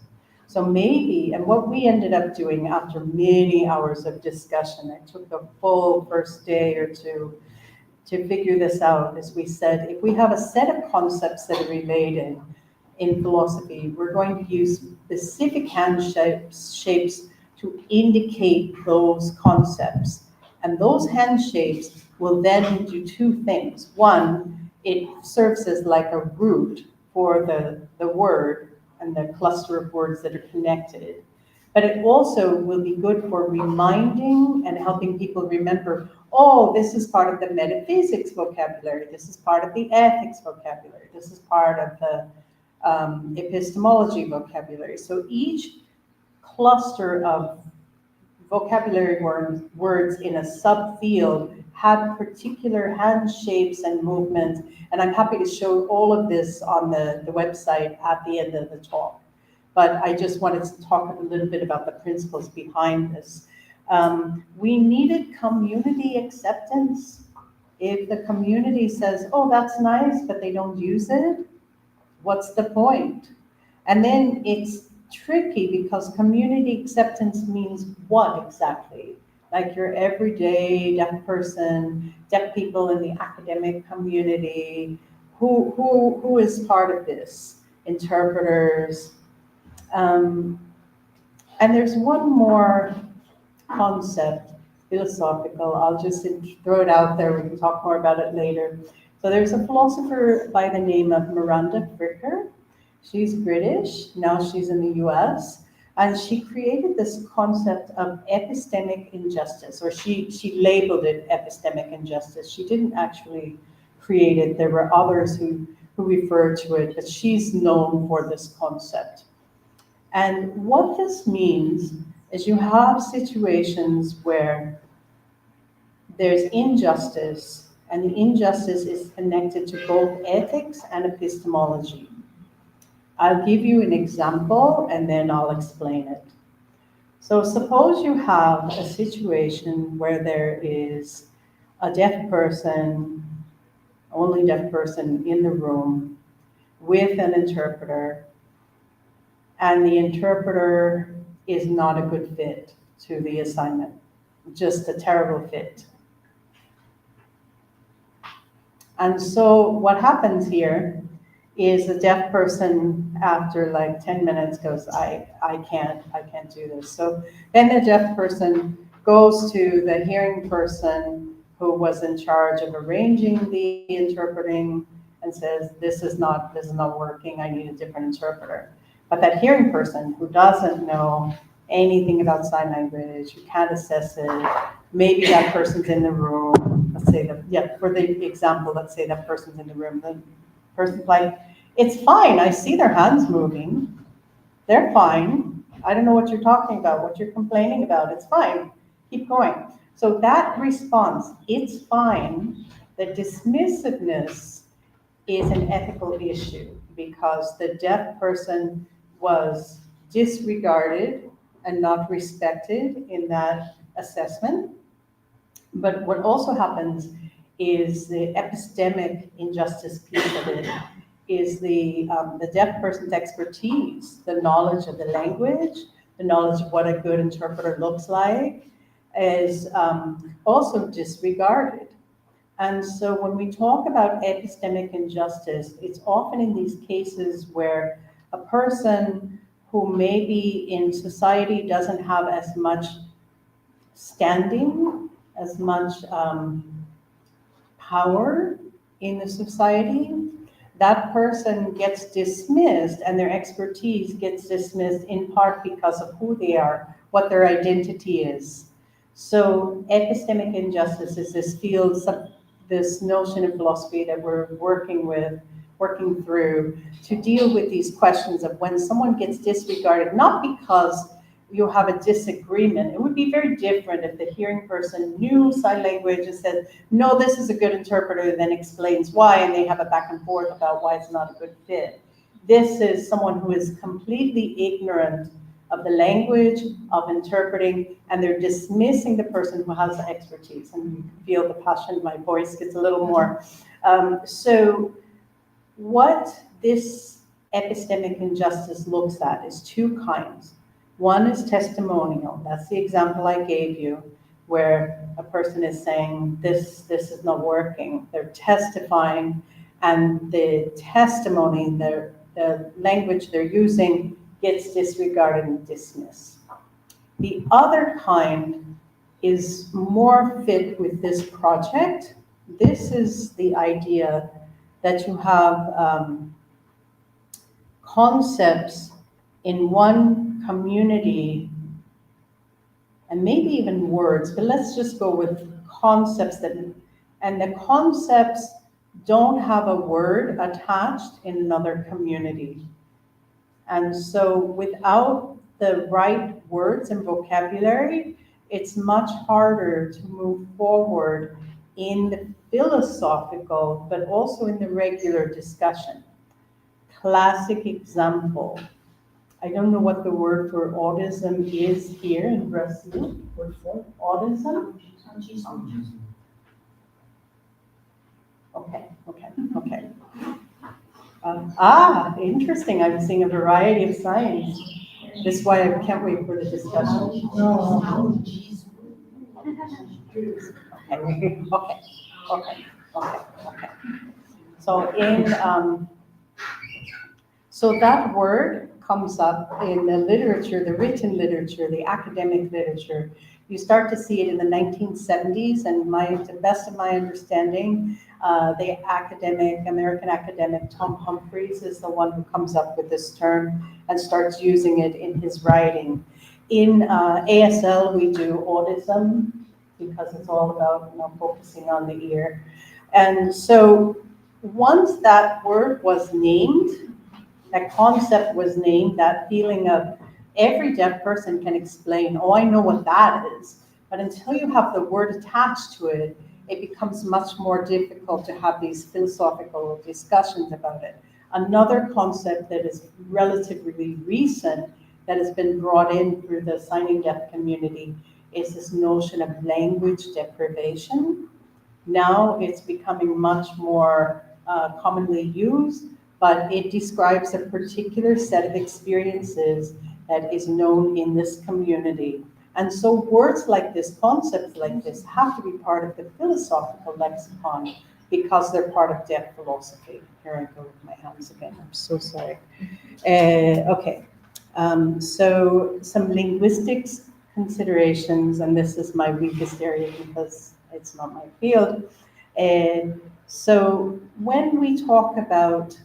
So maybe, and what we ended up doing after many hours of discussion, I took the full first day or two to figure this out, is we said, if we have a set of concepts that are related in philosophy, we're going to use specific hand shapes to indicate those concepts. And those hand shapes will then do two things. One, it serves as like a root for the word and the cluster of words that are connected. But it also will be good for reminding and helping people remember, oh, this is part of the metaphysics vocabulary, this is part of the ethics vocabulary, this is part of the epistemology vocabulary. So each cluster of vocabulary words in a subfield had particular hand shapes and movements, and I'm happy to show all of this on the website at the end of the talk. But I just wanted to talk a little bit about the principles behind this. We needed community acceptance. If the community says, oh, that's nice, but they don't use it, what's the point? And then it's tricky because community acceptance means what exactly? Like your everyday deaf person, deaf people in the academic community, who is part of this? Interpreters. And there's one more concept, philosophical. I'll just throw it out there. We can talk more about it later. So there's a philosopher by the name of Miranda Fricker. She's British, now she's in the US, and she created this concept of epistemic injustice, or she labeled it epistemic injustice. She didn't actually create it. There were others who referred to it, but she's known for this concept. And what this means is you have situations where there's injustice, and the injustice is connected to both ethics and epistemology. I'll give you an example and then I'll explain it. So suppose you have a situation where there is a deaf person, only deaf person in the room with an interpreter, and the interpreter is not a good fit to the assignment, just a terrible fit. And so what happens here is the deaf person after like 10 minutes goes, I can't do this. So then the deaf person goes to the hearing person who was in charge of arranging the interpreting and says, this is not working, I need a different interpreter. But that hearing person who doesn't know anything about sign language, who can't assess it, maybe that person's in the room, let's say for the example, let's say that person's in the room, the person's like, it's fine, I see their hands moving, they're fine, I don't know what you're talking about, what you're complaining about, it's fine, keep going. So that response, it's fine, the dismissiveness is an ethical issue because the deaf person was disregarded and not respected in that assessment. But what also happens is the epistemic injustice piece of it is the deaf person's expertise, the knowledge of the language, the knowledge of what a good interpreter looks like, is also disregarded. And so when we talk about epistemic injustice, it's often in these cases where a person who maybe in society doesn't have as much standing, as much power in the society, that person gets dismissed and their expertise gets dismissed in part because of who they are, what their identity is. So epistemic injustice is this field, this notion of philosophy that we're working through to deal with these questions of when someone gets disregarded, not because you have a disagreement. It would be very different if the hearing person knew sign language and said, no, this is a good interpreter, then explains why, and they have a back and forth about why it's not a good fit. This is someone who is completely ignorant of the language, of interpreting, and they're dismissing the person who has the expertise. And you can feel the passion in my voice gets a little more. So what this epistemic injustice looks at is two kinds. One is testimonial. That's the example I gave you, where a person is saying, this is not working. They're testifying, and the testimony, the language they're using gets disregarded and dismissed. The other kind is more fit with this project. This is the idea that you have concepts in one community, and maybe even words, but let's just go with concepts and the concepts don't have a word attached in another community. And so without the right words and vocabulary, it's much harder to move forward in the philosophical, but also in the regular discussion. Classic example. I don't know what the word for autism is here in Brazil. Word for autism? Okay. Interesting. I'm seeing a variety of signs. That's why I can't wait for the discussion. Okay. So that word comes up in the literature, the written literature, the academic literature. You start to see it in the 1970s, and to the best of my understanding, the American academic Tom Humphreys is the one who comes up with this term and starts using it in his writing. In ASL, we do autism because it's all about focusing on the ear. And so once that word was named, that concept was named, that feeling of every deaf person can explain, oh, I know what that is. But until you have the word attached to it, it becomes much more difficult to have these philosophical discussions about it. Another concept that is relatively recent that has been brought in through the signing deaf community is this notion of language deprivation. Now it's becoming much more commonly used, but it describes a particular set of experiences that is known in this community. And so words like this, concepts like this, have to be part of the philosophical lexicon because they're part of deaf philosophy. Here I go with my hands again, I'm so sorry. So some linguistics considerations, and this is my weakest area because it's not my field. So when we talk about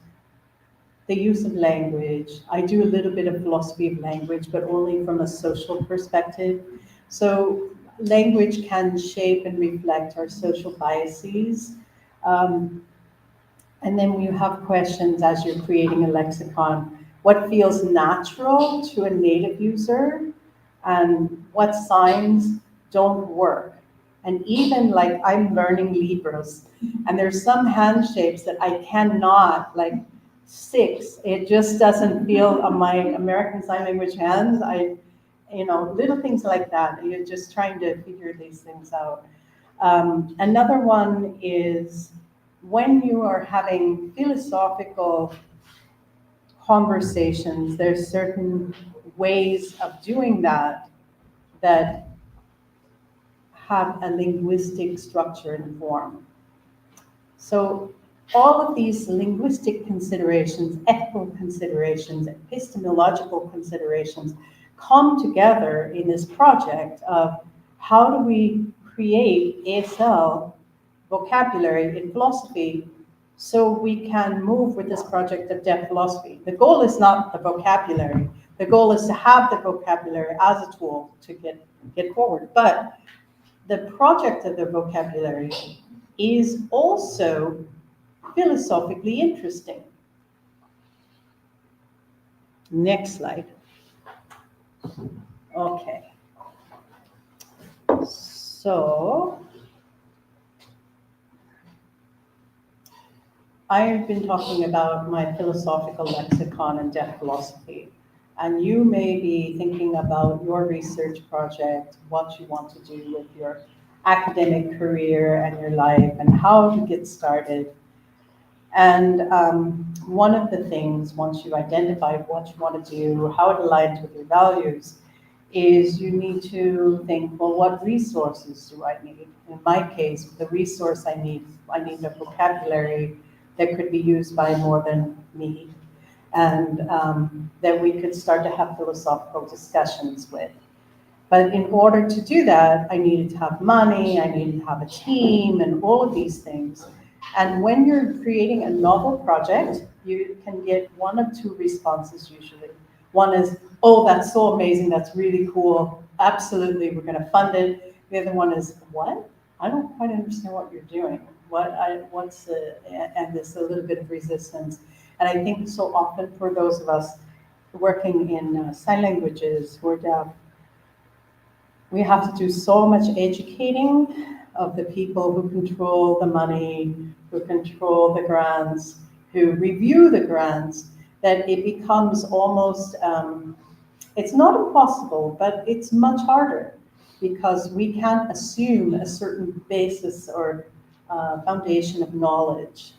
the use of language, I do a little bit of philosophy of language, but only from a social perspective. So language can shape and reflect our social biases. And then you have questions as you're creating a lexicon. What feels natural to a native user and what signs don't work? And even like I'm learning Libras, and there's some hand shapes that I cannot, like 6, it just doesn't feel on my American Sign Language hands. Little things like that. You're just trying to figure these things out. Another one is when you are having philosophical conversations, there's certain ways of doing that have a linguistic structure and form. So all of these linguistic considerations, ethical considerations, epistemological considerations come together in this project of how do we create ASL vocabulary in philosophy so we can move with this project of deaf philosophy. The goal is not the vocabulary. The goal is to have the vocabulary as a tool to get forward. But the project of the vocabulary is also philosophically interesting. Next slide. Okay. So I've been talking about my philosophical lexicon and deaf philosophy, and you may be thinking about your research project, what you want to do with your academic career and your life, and how to get started. And one of the things, once you identify what you want to do, how it aligns with your values, is you need to think, well, what resources do I need? In my case, the resource I need a vocabulary that could be used by more than me, and that we could start to have philosophical discussions with. But in order to do that, I needed to have money, I needed to have a team, and all of these things. And when you're creating a novel project, you can get one of two responses usually. One is, oh, that's so amazing, that's really cool, absolutely, we're going to fund it. The other one is, what? I don't quite understand what you're doing. And there's a little bit of resistance. And I think so often for those of us working in sign languages who are deaf, we have to do so much educating of the people who control the money, who control the grants, who review the grants, that it becomes almost, it's not impossible, but it's much harder because we can't assume a certain basis or foundation of knowledge.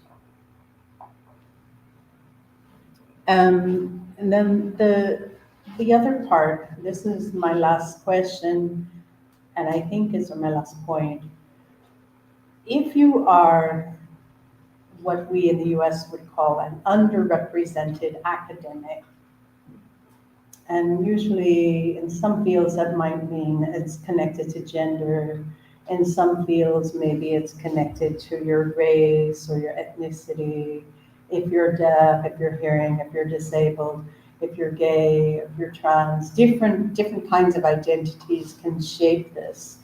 And then the other part, this is my last question, and I think is my last point. If you are what we in the US would call an underrepresented academic, and usually in some fields that might mean it's connected to gender, in some fields maybe it's connected to your race or your ethnicity, if you're deaf, if you're hearing, if you're disabled, if you're gay, if you're trans, different kinds of identities can shape this.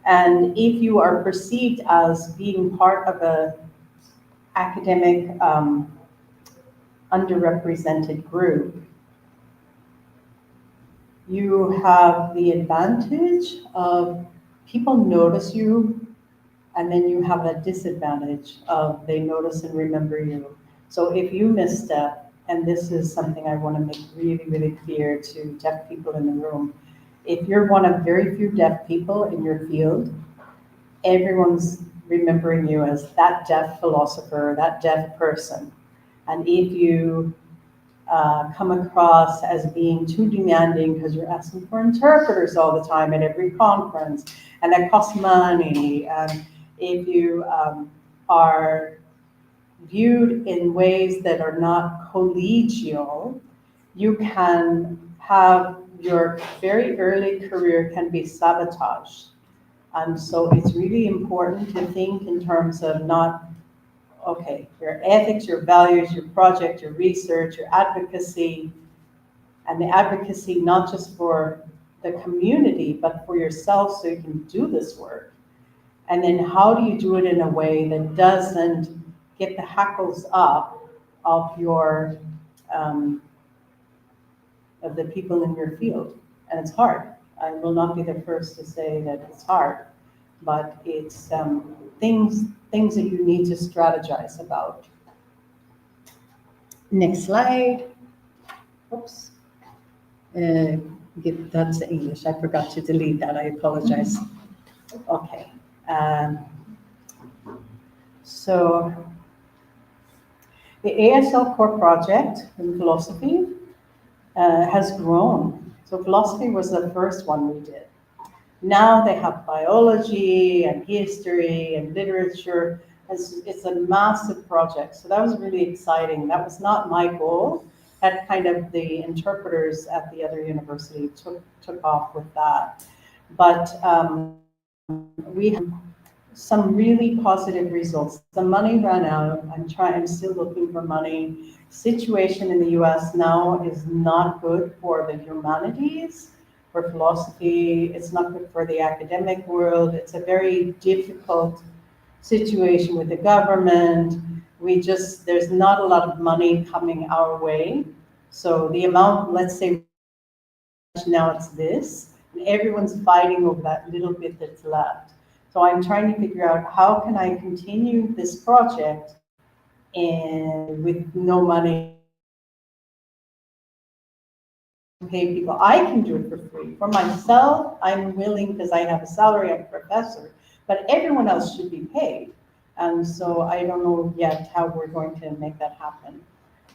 And if you are perceived as being part of a academic underrepresented group, you have the advantage of people notice you, and then you have a disadvantage of they notice and remember you. So if you misstep, and this is something I want to make really, really clear to deaf people in the room, if you're one of very few deaf people in your field, everyone's remembering you as that deaf philosopher, that deaf person. And if you come across as being too demanding because you're asking for interpreters all the time at every conference, and that costs money, and if you are viewed in ways that are not collegial, you can have your very early career can be sabotaged. And so it's really important to think in terms of not, okay, your ethics, your values, your project, your research, your advocacy, and the advocacy not just for the community, but for yourself so you can do this work. And then how do you do it in a way that doesn't get the hackles up of your, of the people in your field? And it's hard. I will not be the first to say that it's hard, but it's things that you need to strategize about. Next slide. Oops. That's English. I forgot to delete that. I apologize. Okay. So the ASL core project in philosophy has grown. So philosophy was the first one we did. Now they have biology and history and literature. It's a massive project. So that was really exciting. That was not my goal. That kind of the interpreters at the other university took off with that. But we have some really positive results. The money ran out. I'm still looking for money. Situation in the US now is not good for the humanities, for philosophy. It's not good for the academic world. It's a very difficult situation with the government. There's not a lot of money coming our way. So the amount, let's say, now it's this, and everyone's fighting over that little bit that's left. So I'm trying to figure out how can I continue this project and with no money to pay people. I can do it for free. For myself, I'm willing because I have a salary, I'm a professor, but everyone else should be paid. And so I don't know yet how we're going to make that happen.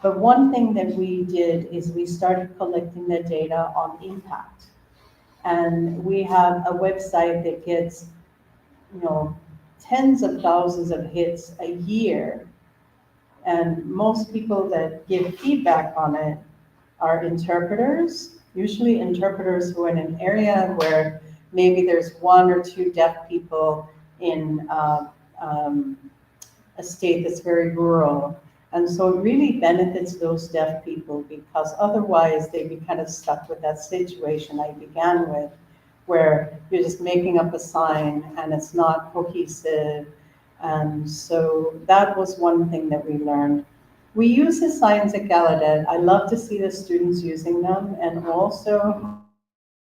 But one thing that we did is we started collecting the data on impact. And we have a website that gets, tens of thousands of hits a year. And most people that give feedback on it are interpreters, usually interpreters who are in an area where maybe there's one or two deaf people in a state that's very rural. And so it really benefits those deaf people because otherwise they'd be kind of stuck with that situation I began with, where you're just making up a sign and it's not cohesive. And so that was one thing that we learned. We use the signs at Gallaudet. I love to see the students using them, and also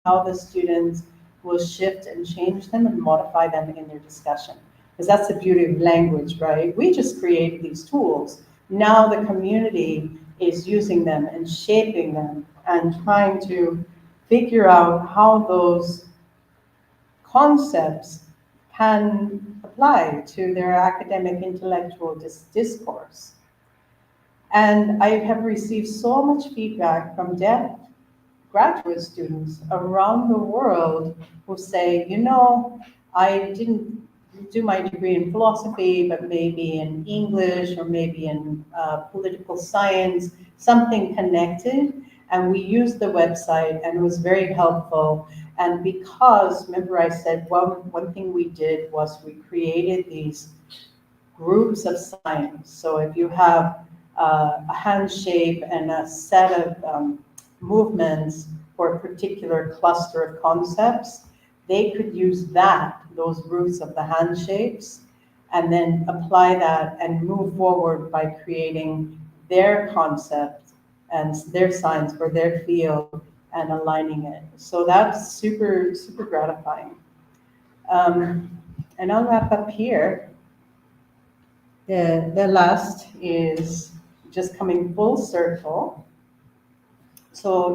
how the students will shift and change them and modify them in their discussion. Because that's the beauty of language, right? We just created these tools. Now the community is using them and shaping them and trying to figure out how those concepts can apply to their academic intellectual discourse. And I have received so much feedback from deaf graduate students around the world who say, I didn't do my degree in philosophy, but maybe in English or maybe in political science, something connected. And we used the website and it was very helpful. And because, remember I said, one thing we did was we created these groups of signs. So if you have a hand shape and a set of movements for a particular cluster of concepts, they could use those roots of the hand shapes, and then apply that and move forward by creating their concept and their signs for their field and aligning it. So that's super, super gratifying. And I'll wrap up here. The last is just coming full circle. So,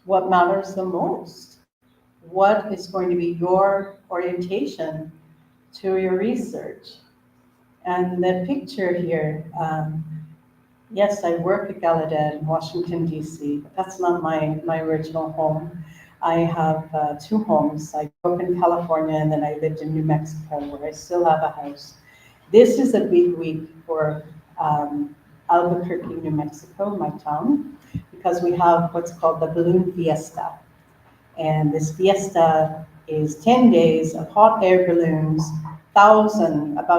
what matters the most? What is going to be your orientation to your research? And the picture here, yes, I work at Gallaudet in Washington, D.C., but that's not my original home. I have two homes. I grew up in California, and then I lived in New Mexico, where I still have a house. This is a big week for Albuquerque, New Mexico, my town, because we have what's called the Balloon Fiesta. And this fiesta is 10 days of hot air balloons, about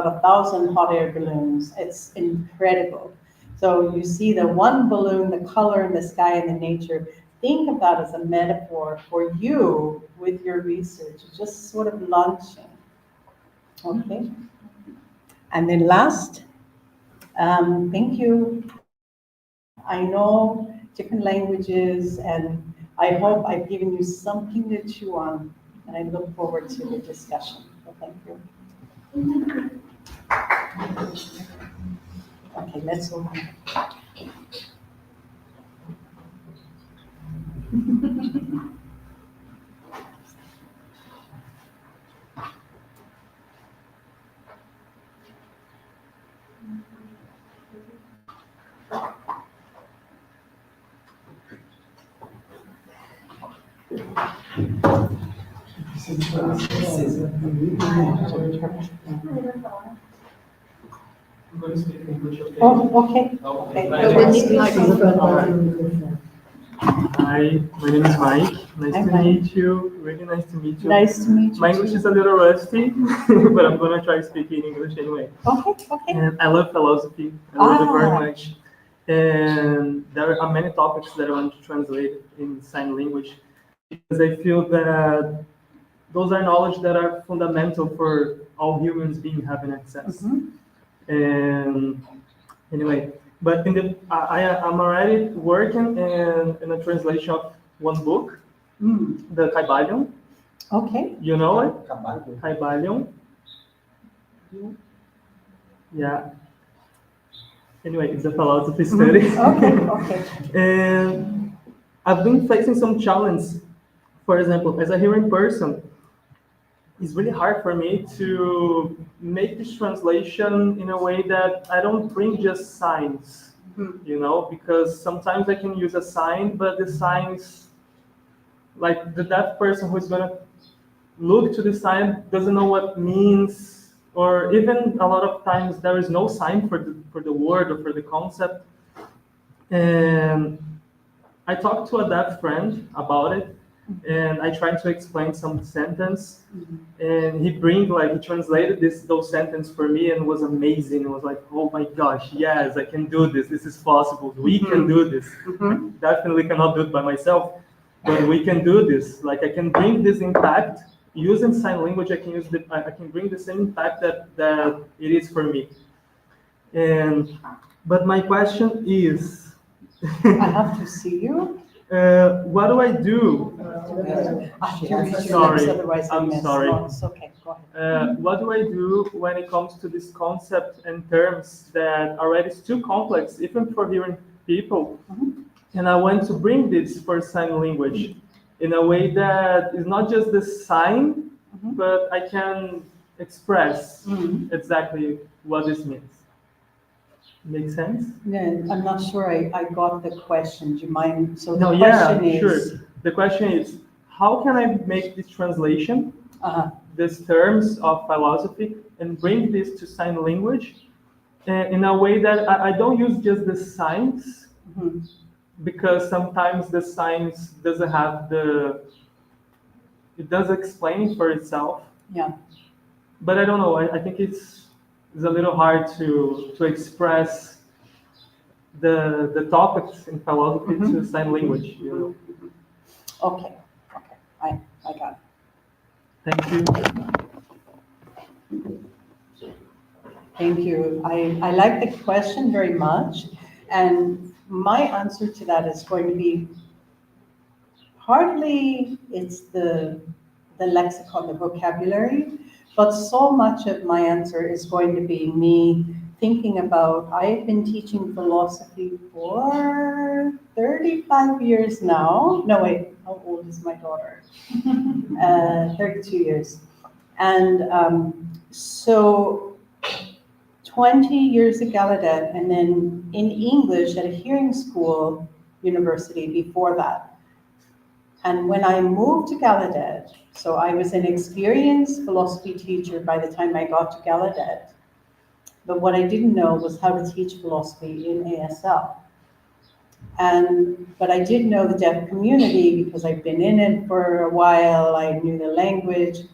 1,000 hot air balloons. It's incredible. So you see the one balloon, the color in the sky and the nature. Think of that as a metaphor for you with your research, just sort of launching. Okay. And then last, thank you. I know different languages, and I hope I've given you something to chew on, and I look forward to the discussion. So thank you. Okay, let's go on. I'm going to speak English, okay? Oh, okay. Hi, my name is Mike. Nice Hi, to Mike. meet you. Really nice to meet you. Nice to meet you. My English is a little rusty, but I'm going to try speaking English anyway. Okay, okay. And I love philosophy. I love it very much. And there are many topics that I want to translate in sign language, because I feel that those are knowledge that are fundamental for all humans being having access. Mm-hmm. And anyway, But I'm already working in a translation of one book, the Kybalion. Okay. You know it? Kybalion. Kybalion. Yeah. Anyway, it's a philosophy study. Okay. And I've been facing some challenges. For example, as a hearing person, it's really hard for me to make this translation in a way that I don't bring just signs, you know, because sometimes I can use a sign, but the signs, like the deaf person who's going to look to the sign doesn't know what it means, or even a lot of times there is no sign for the word or for the concept. And I talked to a deaf friend about it, and I tried to explain some sentence, and he translated those sentences for me, and it was amazing. It was like, oh my gosh, yes, I can do this. This is possible. We can do this. I definitely cannot do it by myself, but we can do this. Like, I can bring this impact using sign language. I can bring the same impact that it is for me. But my question is, I have to see you. what do I do? Sorry, Otherwise I I'm miss. sorry. No, it's okay. Go ahead. What do I do when it comes to this concept and terms that already is too complex, even for hearing people? And I want to bring this for sign language in a way that is not just the sign, but I can express exactly what this means. Make sense? No, I'm not sure I got the question. Do you mind? So the No, question yeah, is, sure. The question is, how can I make this translation, these terms of philosophy, and bring this to sign language in a way that I don't use just the signs, because sometimes the signs doesn't have it does explain for itself. Yeah. But I don't know, I think it's a little hard to express the topics in philosophy to sign language. You know? Okay. I got it. Thank you. Thank you. I like the question very much. And my answer to that is going to be partly it's the lexicon, the vocabulary, but so much of my answer is going to be me thinking about, I've been teaching philosophy for 35 years now. No, wait, how old is my daughter? 32 years. And so 20 years at Gallaudet, and then in English at a hearing school university before that. And when I moved to Gallaudet, so I was an experienced philosophy teacher by the time I got to Gallaudet. But what I didn't know was how to teach philosophy in ASL. But I did know the deaf community because I've been in it for a while. I knew the language.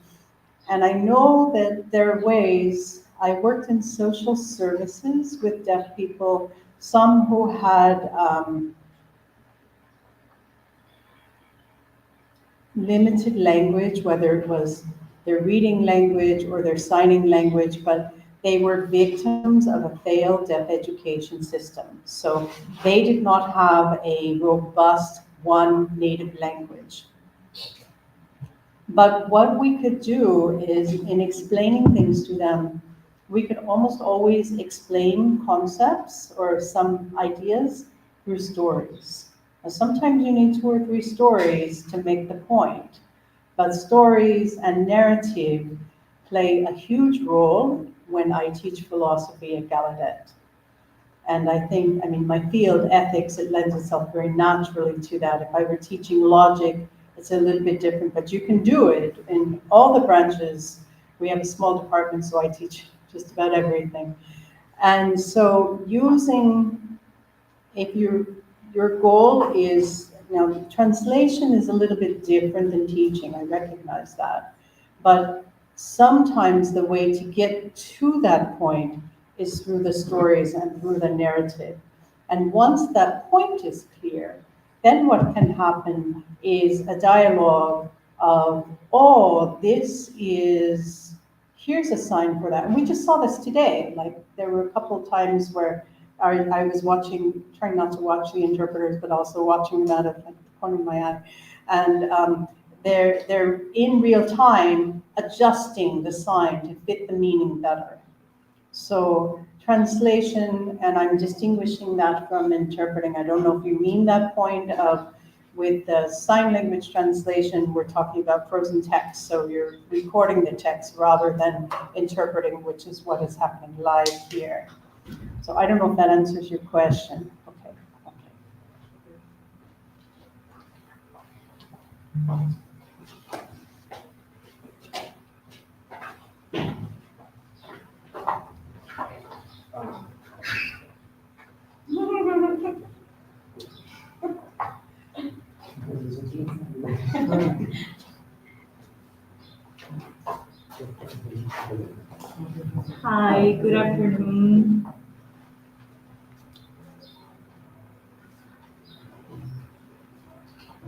And I know that there are ways. I worked in social services with deaf people, some who had limited language, whether it was their reading language or their signing language, but they were victims of a failed deaf education system. So they did not have a robust one native language. But what we could do is, in explaining things to them, we could almost always explain concepts or some ideas through stories. Now, sometimes you need 2 or 3 stories to make the point, but stories and narrative play a huge role when I teach philosophy at Gallaudet. And I think, my field, ethics, it lends itself very naturally to that. If I were teaching logic, it's a little bit different, but you can do it in all the branches. We have a small department, so I teach just about everything. And so if your goal is, now translation is a little bit different than teaching, I recognize that. But sometimes the way to get to that point is through the stories and through the narrative. And once that point is clear, then what can happen is a dialogue of, here's a sign for that. And we just saw this today. Like, there were a couple of times where I was watching, trying not to watch the interpreters, but also watching them out of the corner of my eye. And they're in real time adjusting the sign to fit the meaning better. So translation, and I'm distinguishing that from interpreting. I don't know if you mean that point of, with the sign language translation, we're talking about frozen text. So you're recording the text rather than interpreting, which is what is happening live here. So I don't know if that answers your question. Okay. Hi, good afternoon.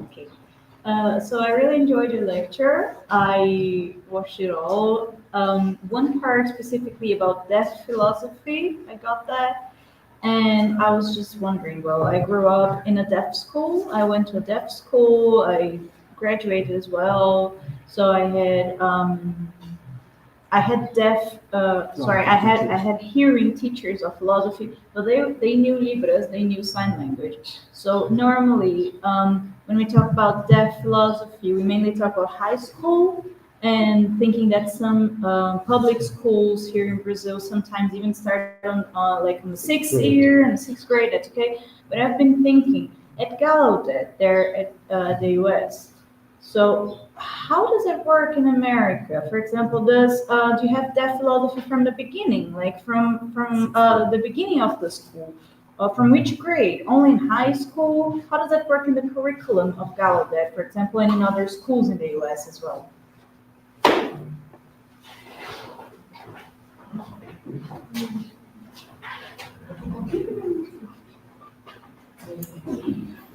Okay, so I really enjoyed your lecture. I watched it all. One part specifically about deaf philosophy, I got that. And I was just wondering, well, I grew up in a deaf school. I went to a deaf school. I graduated as well. So I had I had hearing teachers of philosophy, but they knew Libras, they knew sign language. So normally, when we talk about deaf philosophy, we mainly talk about high school, and thinking that some public schools here in Brazil sometimes even start on like in the sixth year and the sixth grade. That's okay. But I've been thinking at Gallaudet, there at the US. So how does it work in America? For example, do you have deaf philosophy from the beginning, like from the beginning of the school? From which grade? Only in high school? How does that work in the curriculum of Gallaudet, for example, and in other schools in the US as well?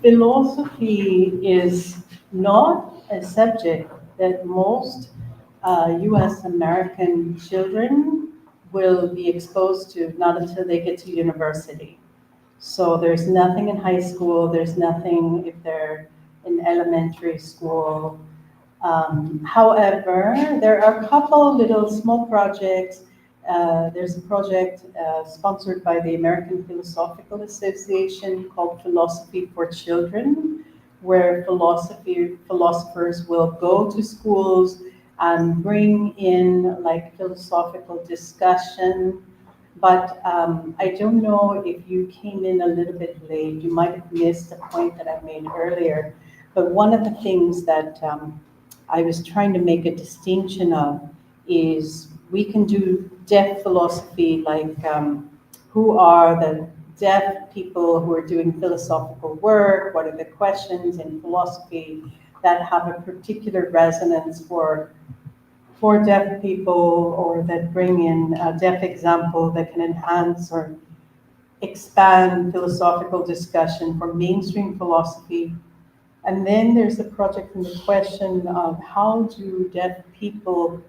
Philosophy is not a subject that most US American children will be exposed to, not until they get to university. So there's nothing in high school, there's nothing if they're in elementary school. However, there are a couple little small projects. There's a project sponsored by the American Philosophical Association called Philosophy for Children, where philosophers will go to schools and bring in like philosophical discussion. But I don't know if you came in a little bit late, you might have missed a point that I made earlier. But one of the things that I was trying to make a distinction of is we can do deaf philosophy, like who are the deaf people who are doing philosophical work, what are the questions in philosophy that have a particular resonance for deaf people, or that bring in a deaf example that can enhance or expand philosophical discussion for mainstream philosophy. And then there's the project and the question of how do deaf people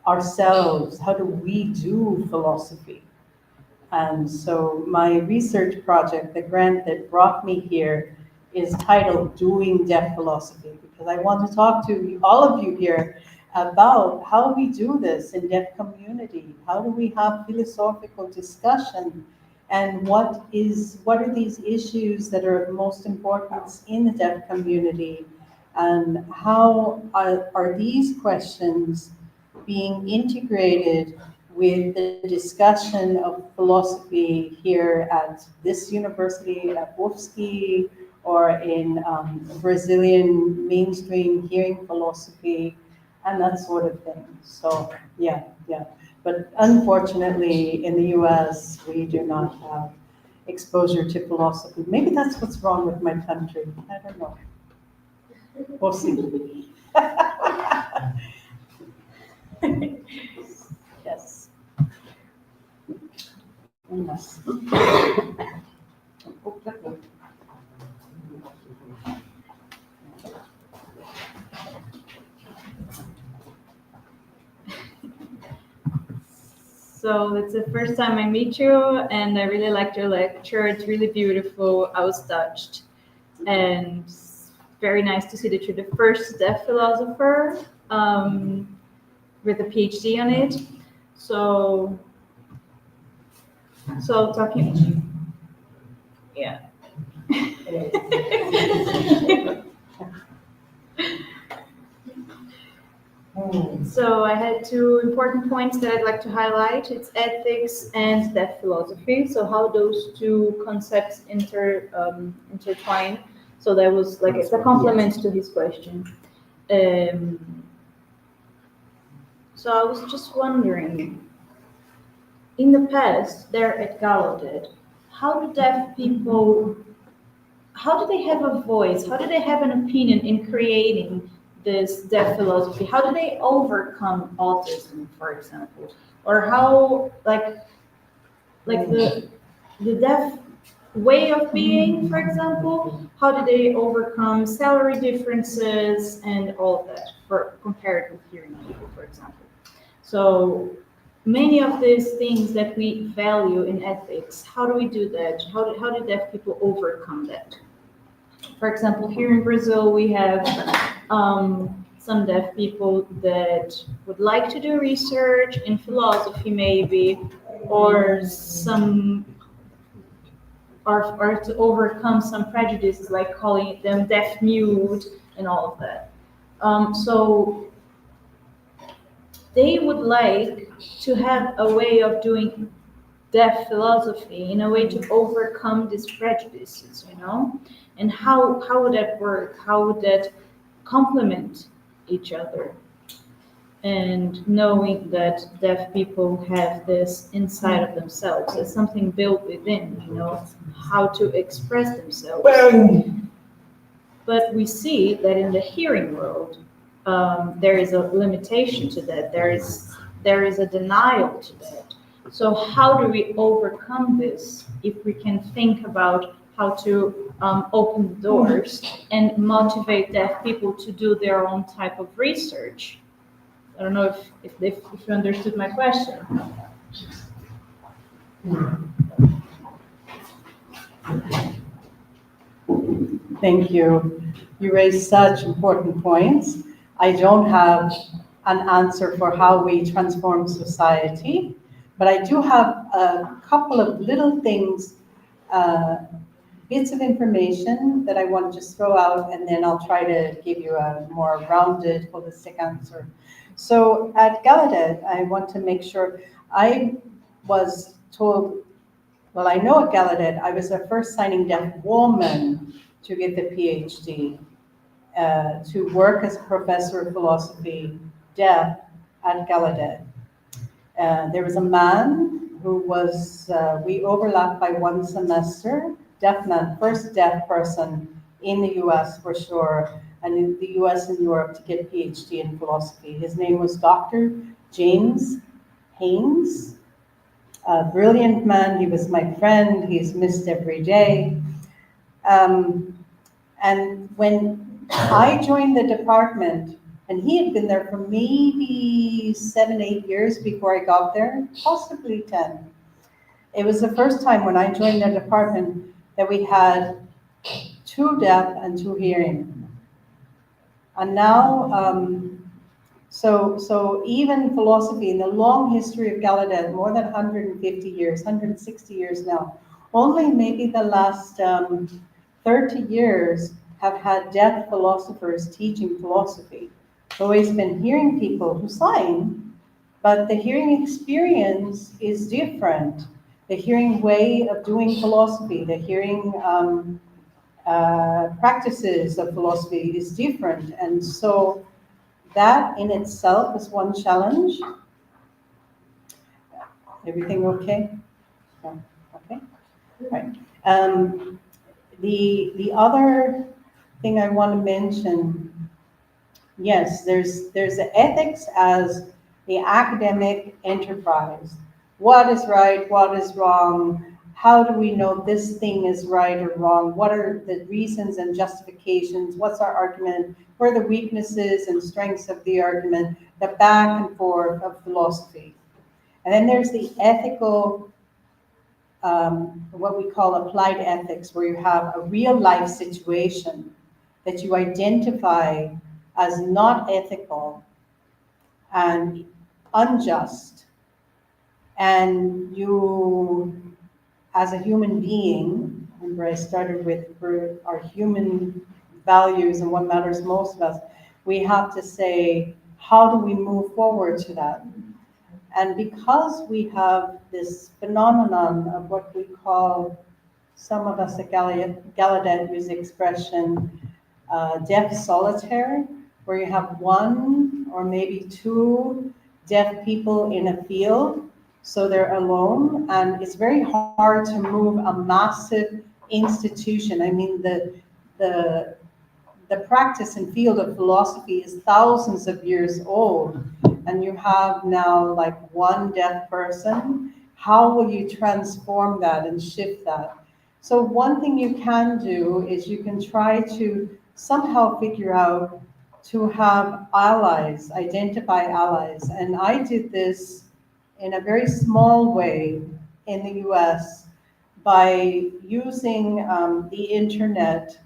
ourselves, how do we do philosophy? And so my research project, the grant that brought me here, is titled Doing Deaf Philosophy, because I want to talk to all of you here about how we do this in deaf community. How do we have philosophical discussion? And what are these issues that are of most importance in the deaf community? And how are these questions being integrated with the discussion of philosophy here at this university, at UFSC, or in Brazilian mainstream hearing philosophy, and that sort of thing. So yeah. But unfortunately, in the US, we do not have exposure to philosophy. Maybe that's what's wrong with my country. I don't know. We'll see. Yes. Yes. So it's the first time I meet you, and I really liked your lecture. It's really beautiful. I was touched, and it's very nice to see that you're the first deaf philosopher with a PhD on it. So talking, yeah. So I had two important points that I'd like to highlight. It's ethics and deaf philosophy. So how those two concepts intertwine. So that was like it's a complement to his question. So I was just wondering, in the past, there at Gallaudet, how do deaf people, how do they have a voice? How do they have an opinion in creating this deaf philosophy? How do they overcome autism, for example? Or how, like the deaf way of being, for example, how do they overcome salary differences and all of that, compared with hearing people, for example? So many of these things that we value in ethics, how do we do that? How do deaf people overcome that? For example, here in Brazil, we have some deaf people that would like to do research in philosophy, maybe, or to overcome some prejudices, like calling them deaf mute and all of that. So they would like to have a way of doing deaf philosophy in a way to overcome these prejudices, you know? And how would that work? How would that complement each other? And knowing that deaf people have this inside of themselves, there's something built within, you know, how to express themselves. But we see that in the hearing world, there is a limitation to that. There is a denial to that. So how do we overcome this if we can think about how to open the doors and motivate deaf people to do their own type of research? I don't know if you understood my question. Thank you. You raised such important points. I don't have an answer for how we transform society, but I do have a couple of little things, bits of information that I want to just throw out, and then I'll try to give you a more rounded, holistic answer. So at Gallaudet, I want to make sure, I was told, well, I know at Gallaudet, I was the first signing deaf woman to get the PhD, to work as a professor of philosophy, deaf, at Gallaudet. There was a man who was, we overlapped by one semester, deaf man, first deaf person in the US for sure, and in the US and Europe to get a PhD in philosophy. His name was Dr. James Haynes, a brilliant man. He was my friend. He's missed every day. And when I joined the department, and he had been there for maybe 7-8 years before I got there, possibly 10. It was the first time when I joined the department that we had 2 deaf and 2 hearing. And now, so even philosophy in the long history of Gallaudet, more than 150 years, 160 years now, only maybe the last 30 years have had deaf philosophers teaching philosophy. It's always been hearing people who sign, but the hearing experience is different. The hearing way of doing philosophy, the hearing practices of philosophy is different. And so that in itself is one challenge. Everything okay? Yeah. Okay. Right. The other thing I want to mention, yes, there's the ethics as the academic enterprise. What is right? What is wrong? How do we know this thing is right or wrong? What are the reasons and justifications? What's our argument? What are the weaknesses and strengths of the argument? The back and forth of philosophy. And then there's the ethical, what we call applied ethics, where you have a real life situation that you identify as not ethical and unjust. And you, as a human being, remember I started with for our human values and what matters most of us, we have to say, how do we move forward to that? And because we have this phenomenon of what we call, some of us at Gallaudet use the expression, deaf solitaire, where you have one or maybe two deaf people in a field, so they're alone, and it's very hard to move a massive institution. I mean, the practice and field of philosophy is thousands of years old, and you have now like one deaf person. How will you transform that and shift that? So one thing you can do is you can try to somehow figure out to have allies, identify allies. And I did this in a very small way in the US by using the internet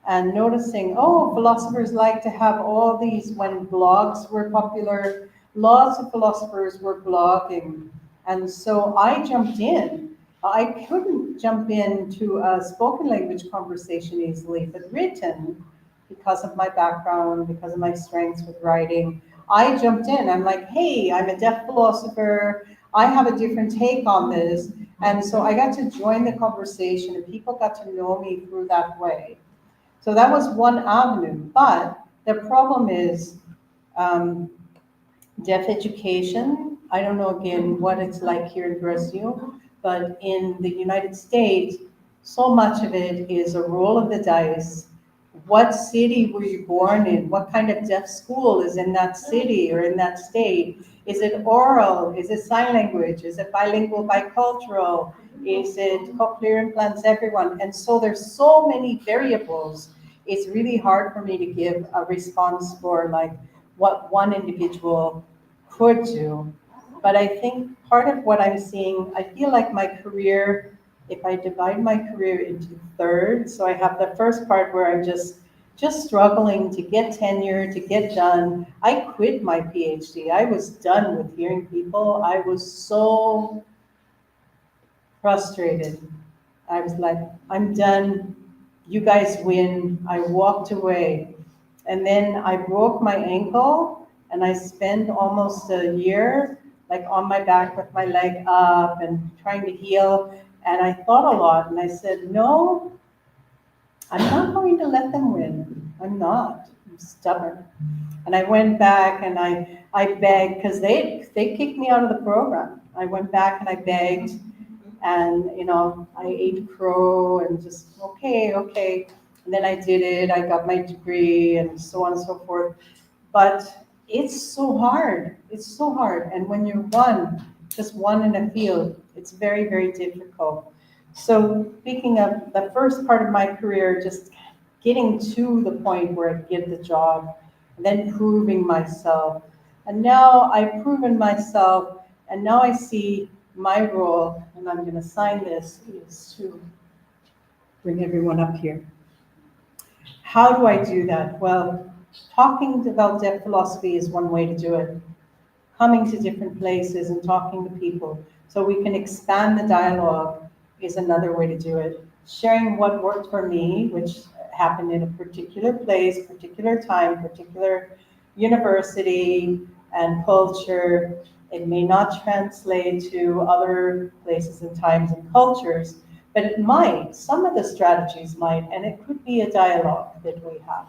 and noticing, oh, philosophers like to have all these, when blogs were popular, lots of philosophers were blogging. And so I jumped in. I couldn't jump into a spoken language conversation easily, but written, because of my background, because of my strengths with writing, I jumped in. I'm like, hey, I'm a deaf philosopher. I have a different take on this. And so I got to join the conversation, and people got to know me through that way. So that was one avenue. But the problem is deaf education. I don't know, again, what it's like here in Brazil, but in the United States, so much of it is a roll of the dice. What city were you born in? What kind of deaf school is in that city or in that state? Is it oral? Is it sign language? Is it bilingual, bicultural? Is it cochlear implants, everyone? And so there's so many variables. It's really hard for me to give a response for like what one individual could do. But I think part of what I'm seeing, I feel like my career, if I divide my career into thirds, so I have the first part where I'm just struggling to get tenure, to get done. I quit my PhD. I was done with hearing people. I was so frustrated. I was like, I'm done. You guys win. I walked away. And then I broke my ankle, and I spent almost a year like on my back with my leg up and trying to heal. And I thought a lot, and I said, no, I'm not going to let them win. I'm not. I'm stubborn. And I went back and I begged, because they kicked me out of the program. I went back and I begged, and I ate crow and just, okay. And then I did it. I got my degree and so on and so forth. But it's so hard. It's so hard. And when you're just one in a field, it's very, very difficult. So speaking of the first part of my career, just getting to the point where I get the job, and then proving myself. And now I've proven myself, and now I see my role, and I'm going to sign this, is to bring everyone up here. How do I do that? Well, talking about deaf philosophy is one way to do it. Coming to different places and talking to people so we can expand the dialogue is another way to do it. Sharing what worked for me, which happened in a particular place, particular time, particular university and culture. It may not translate to other places and times and cultures, but it might. Some of the strategies might, and it could be a dialogue that we have.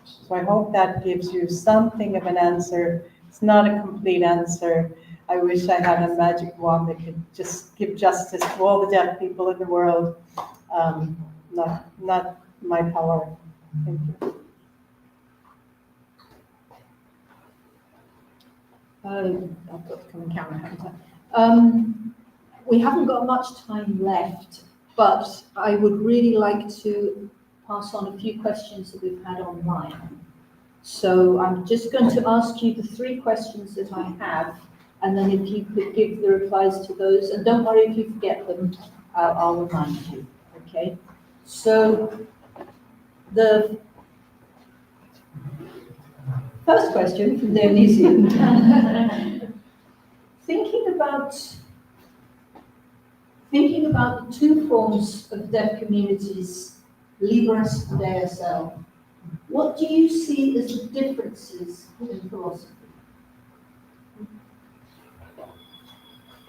So I hope that gives you something of an answer. It's not a complete answer. I wish I had a magic wand that could just give justice to all the deaf people in the world. Not my power. Thank you. I've got to come on camera, haven't I? We haven't got much time left, but I would really like to pass on a few questions that we've had online. So I'm just going to ask you the 3 questions that I have, And then if you could give the replies to those, and don't worry if you forget them, I'll remind you, okay? So the first question from Dionysian. Thinking about the two forms of deaf communities, Libras and ASL, what do you see as the differences in philosophy?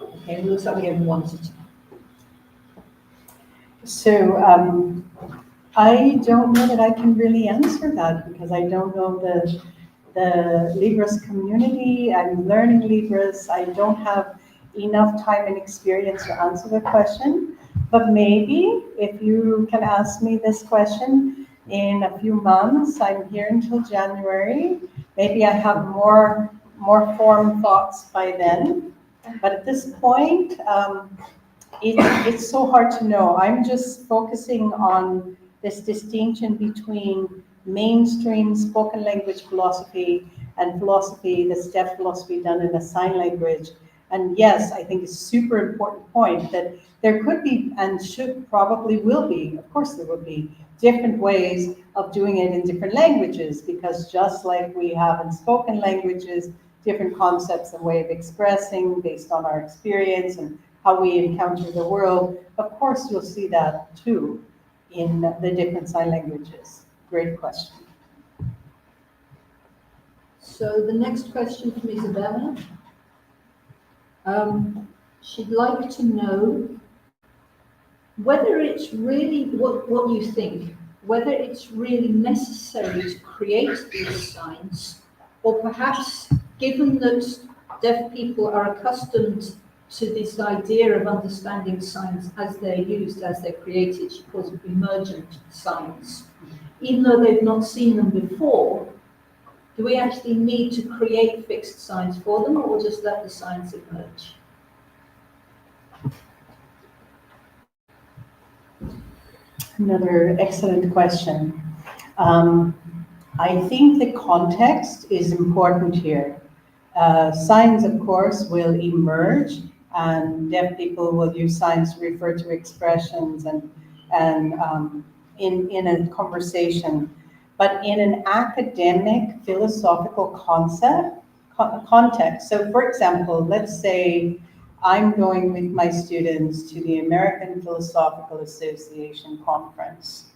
Okay, it looks like we have one to two. So I don't know that I can really answer that because I don't know the Libras community. I'm learning Libras. I don't have enough time and experience to answer the question. But maybe if you can ask me this question in a few months, I'm here until January. Maybe I have more formed thoughts by then. But at this point, it's so hard to know. I'm just focusing on this distinction between mainstream spoken language philosophy and philosophy, that's deaf philosophy done in a sign language. And yes, I think it's a super important point that there could be and should probably will be, of course there will be, different ways of doing it in different languages, because just like we have in spoken languages, different concepts and way of expressing based on our experience and how we encounter the world, of course you'll see that too in the different sign languages. Great question. So the next question from Isabella. She'd like to know whether it's really, what you think, whether it's really necessary to create these signs, or perhaps given that deaf people are accustomed to this idea of understanding signs as they're used, as they're created, she calls it emergent signs, even though they've not seen them before, do we actually need to create fixed signs for them, or just let the signs emerge? Another excellent question. I think the context is important here. Signs, of course, will emerge, and deaf people will use signs to refer to expressions and in a conversation. But in an academic philosophical context, so for example, let's say I'm going with my students to the American Philosophical Association conference.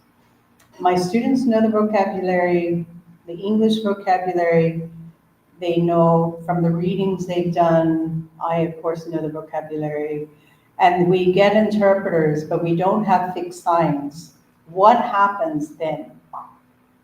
My students know the vocabulary, the English vocabulary, they know from the readings they've done. I, of course, know the vocabulary. And we get interpreters, but we don't have fixed signs. What happens then?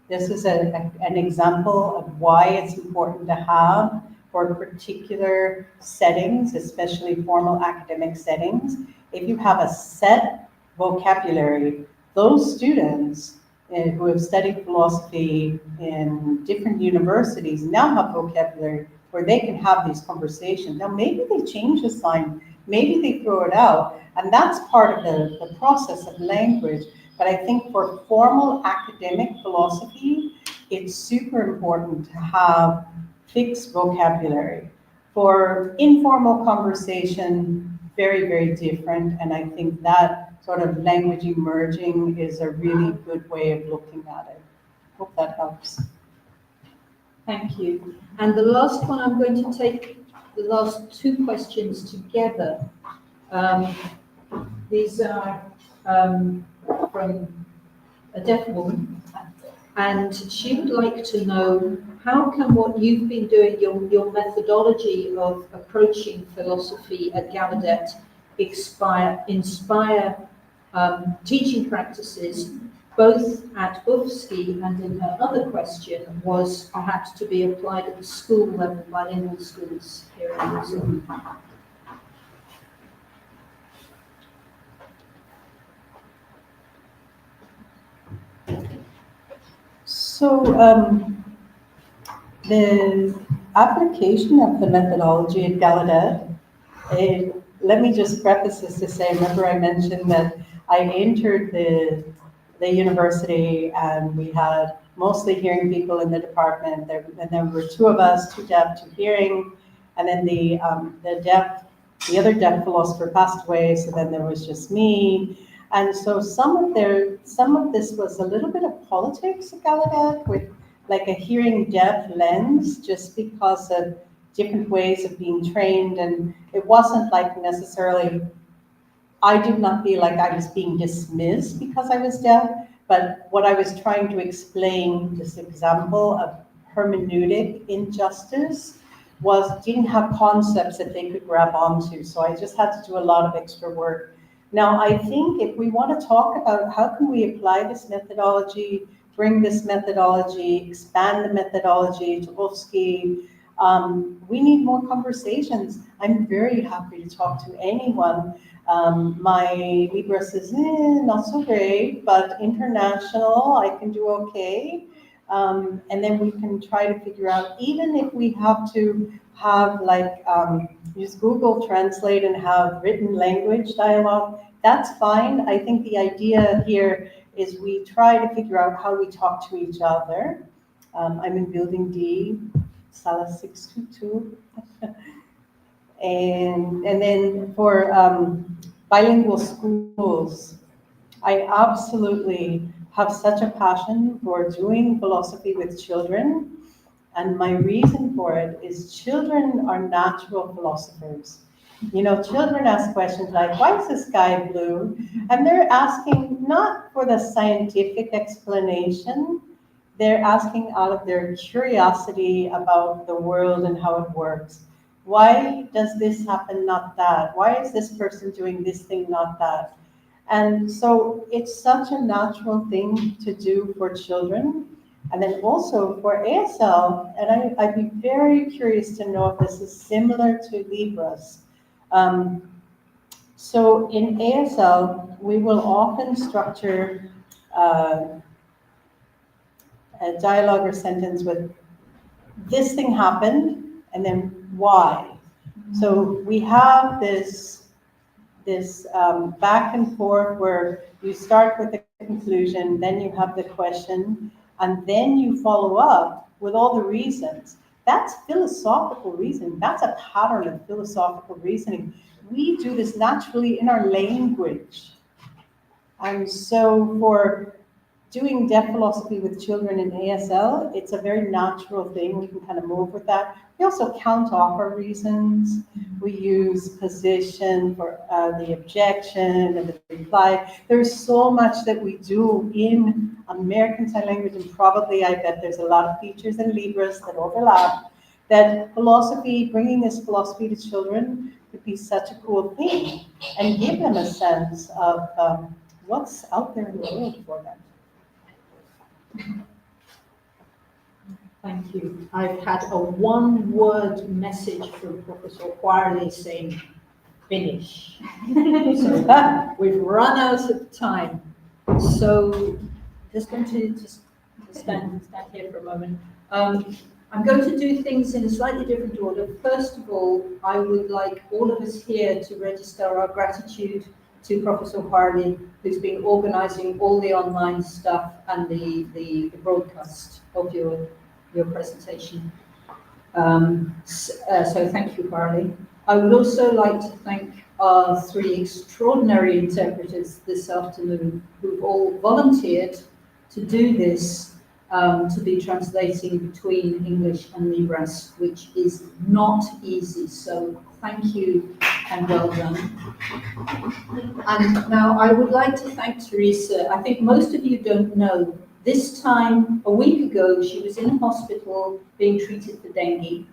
This is an example of why it's important to have, for particular settings, especially formal academic settings, if you have a set vocabulary, those students who have studied philosophy in different universities now have vocabulary where they can have these conversations. Now, maybe they change the sign, maybe they throw it out, and that's part of the process of language. But I think for formal academic philosophy, it's super important to have fixed vocabulary. For informal conversation, very, very different. And I think that sort of language emerging is a really good way of looking at it. Hope that helps. Thank you. And the last one, I'm going to take the last two questions together. These are from a deaf woman, and she would like to know, how can what you've been doing, your methodology of approaching philosophy at Gallaudet inspire teaching practices, both at UFSC and in her other question was perhaps to be applied at the school level, bilingual schools here in New Zealand. So the application of the methodology at Gallaudet, let me just preface this to say, remember I mentioned that I entered the university and we had mostly hearing people in the department, and there were two of us, two deaf, two hearing, and then the other deaf philosopher passed away, so then there was just me. And so some of this was a little bit of politics at Gallaudet, with like a hearing deaf lens, just because of different ways of being trained. And it wasn't like necessarily, I did not feel like I was being dismissed because I was deaf, but what I was trying to explain, this example of hermeneutic injustice, didn't have concepts that they could grab onto. So I just had to do a lot of extra work. Now, I think if we want to talk about how can we apply this methodology, bring this methodology, expand the methodology to UFSC, we need more conversations. I'm very happy to talk to anyone. My Libras is not so great, but international, I can do okay. And then we can try to figure out, even if we have to have like, use Google Translate and have written language dialogue, that's fine. I think the idea here is we try to figure out how we talk to each other. I'm in building D, Sala 622. And then for bilingual schools, I absolutely have such a passion for doing philosophy with children. And my reason for it is children are natural philosophers. You know, children ask questions like, why is the sky blue? And they're asking not for the scientific explanation, they're asking out of their curiosity about the world and how it works. Why does this happen, not that? Why is this person doing this thing, not that? And so it's such a natural thing to do for children. And then also for ASL, and I'd be very curious to know if this is similar to Libras. So in ASL, we will often structure a dialogue or sentence with, this thing happened, and then why? So we have this back and forth where you start with the conclusion, then you have the question, and then you follow up with all the reasons. That's philosophical reasoning. That's a pattern of philosophical reasoning. We do this naturally in our language. And so for doing deaf philosophy with children in ASL, it's a very natural thing. We can kind of move with that. We also count off our reasons. We use position for the objection and the reply. There's so much that we do in American Sign Language, and probably I bet there's a lot of features in Libras that overlap, that philosophy, bringing this philosophy to children could be such a cool thing and give them a sense of what's out there in the world for them. Thank you. I've had a one-word message from Professor Huarli saying, finish. So we've run out of time. So just going to just stand here for a moment. I'm going to do things in a slightly different order. First of all, I would like all of us here to register our gratitude to Professor Huarli, who's been organizing all the online stuff and the broadcast of your presentation. So thank you, Huarli. I would also like to thank our three extraordinary interpreters this afternoon who've all volunteered to do this, to be translating between English and Libras, which is not easy. So thank you and well done. And now I would like to thank Teresa. I think most of you don't know, this time a week ago, she was in hospital being treated for dengue.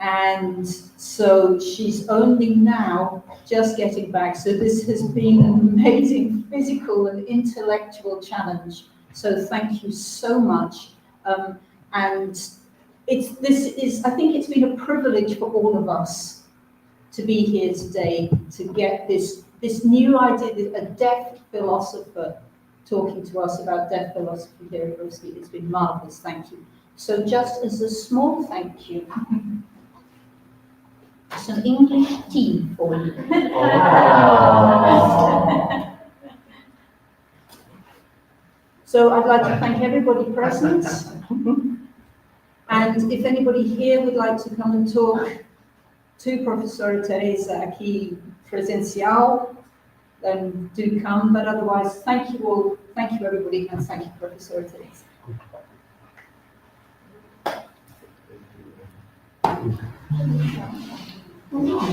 And so she's only now just getting back. So this has been an amazing physical and intellectual challenge. So thank you so much. And I think it's been a privilege for all of us to be here today, to get this new idea, a deaf philosopher talking to us about deaf philosophy here at UFSC. It's been marvelous, thank you. So just as a small thank you, some English tea for you. So I'd like to thank everybody present. And if anybody here would like to come and talk to Professor Teresa aqui presencial, then do come. But otherwise, thank you all, thank you everybody, and thank you, Professor Teresa. Thank you.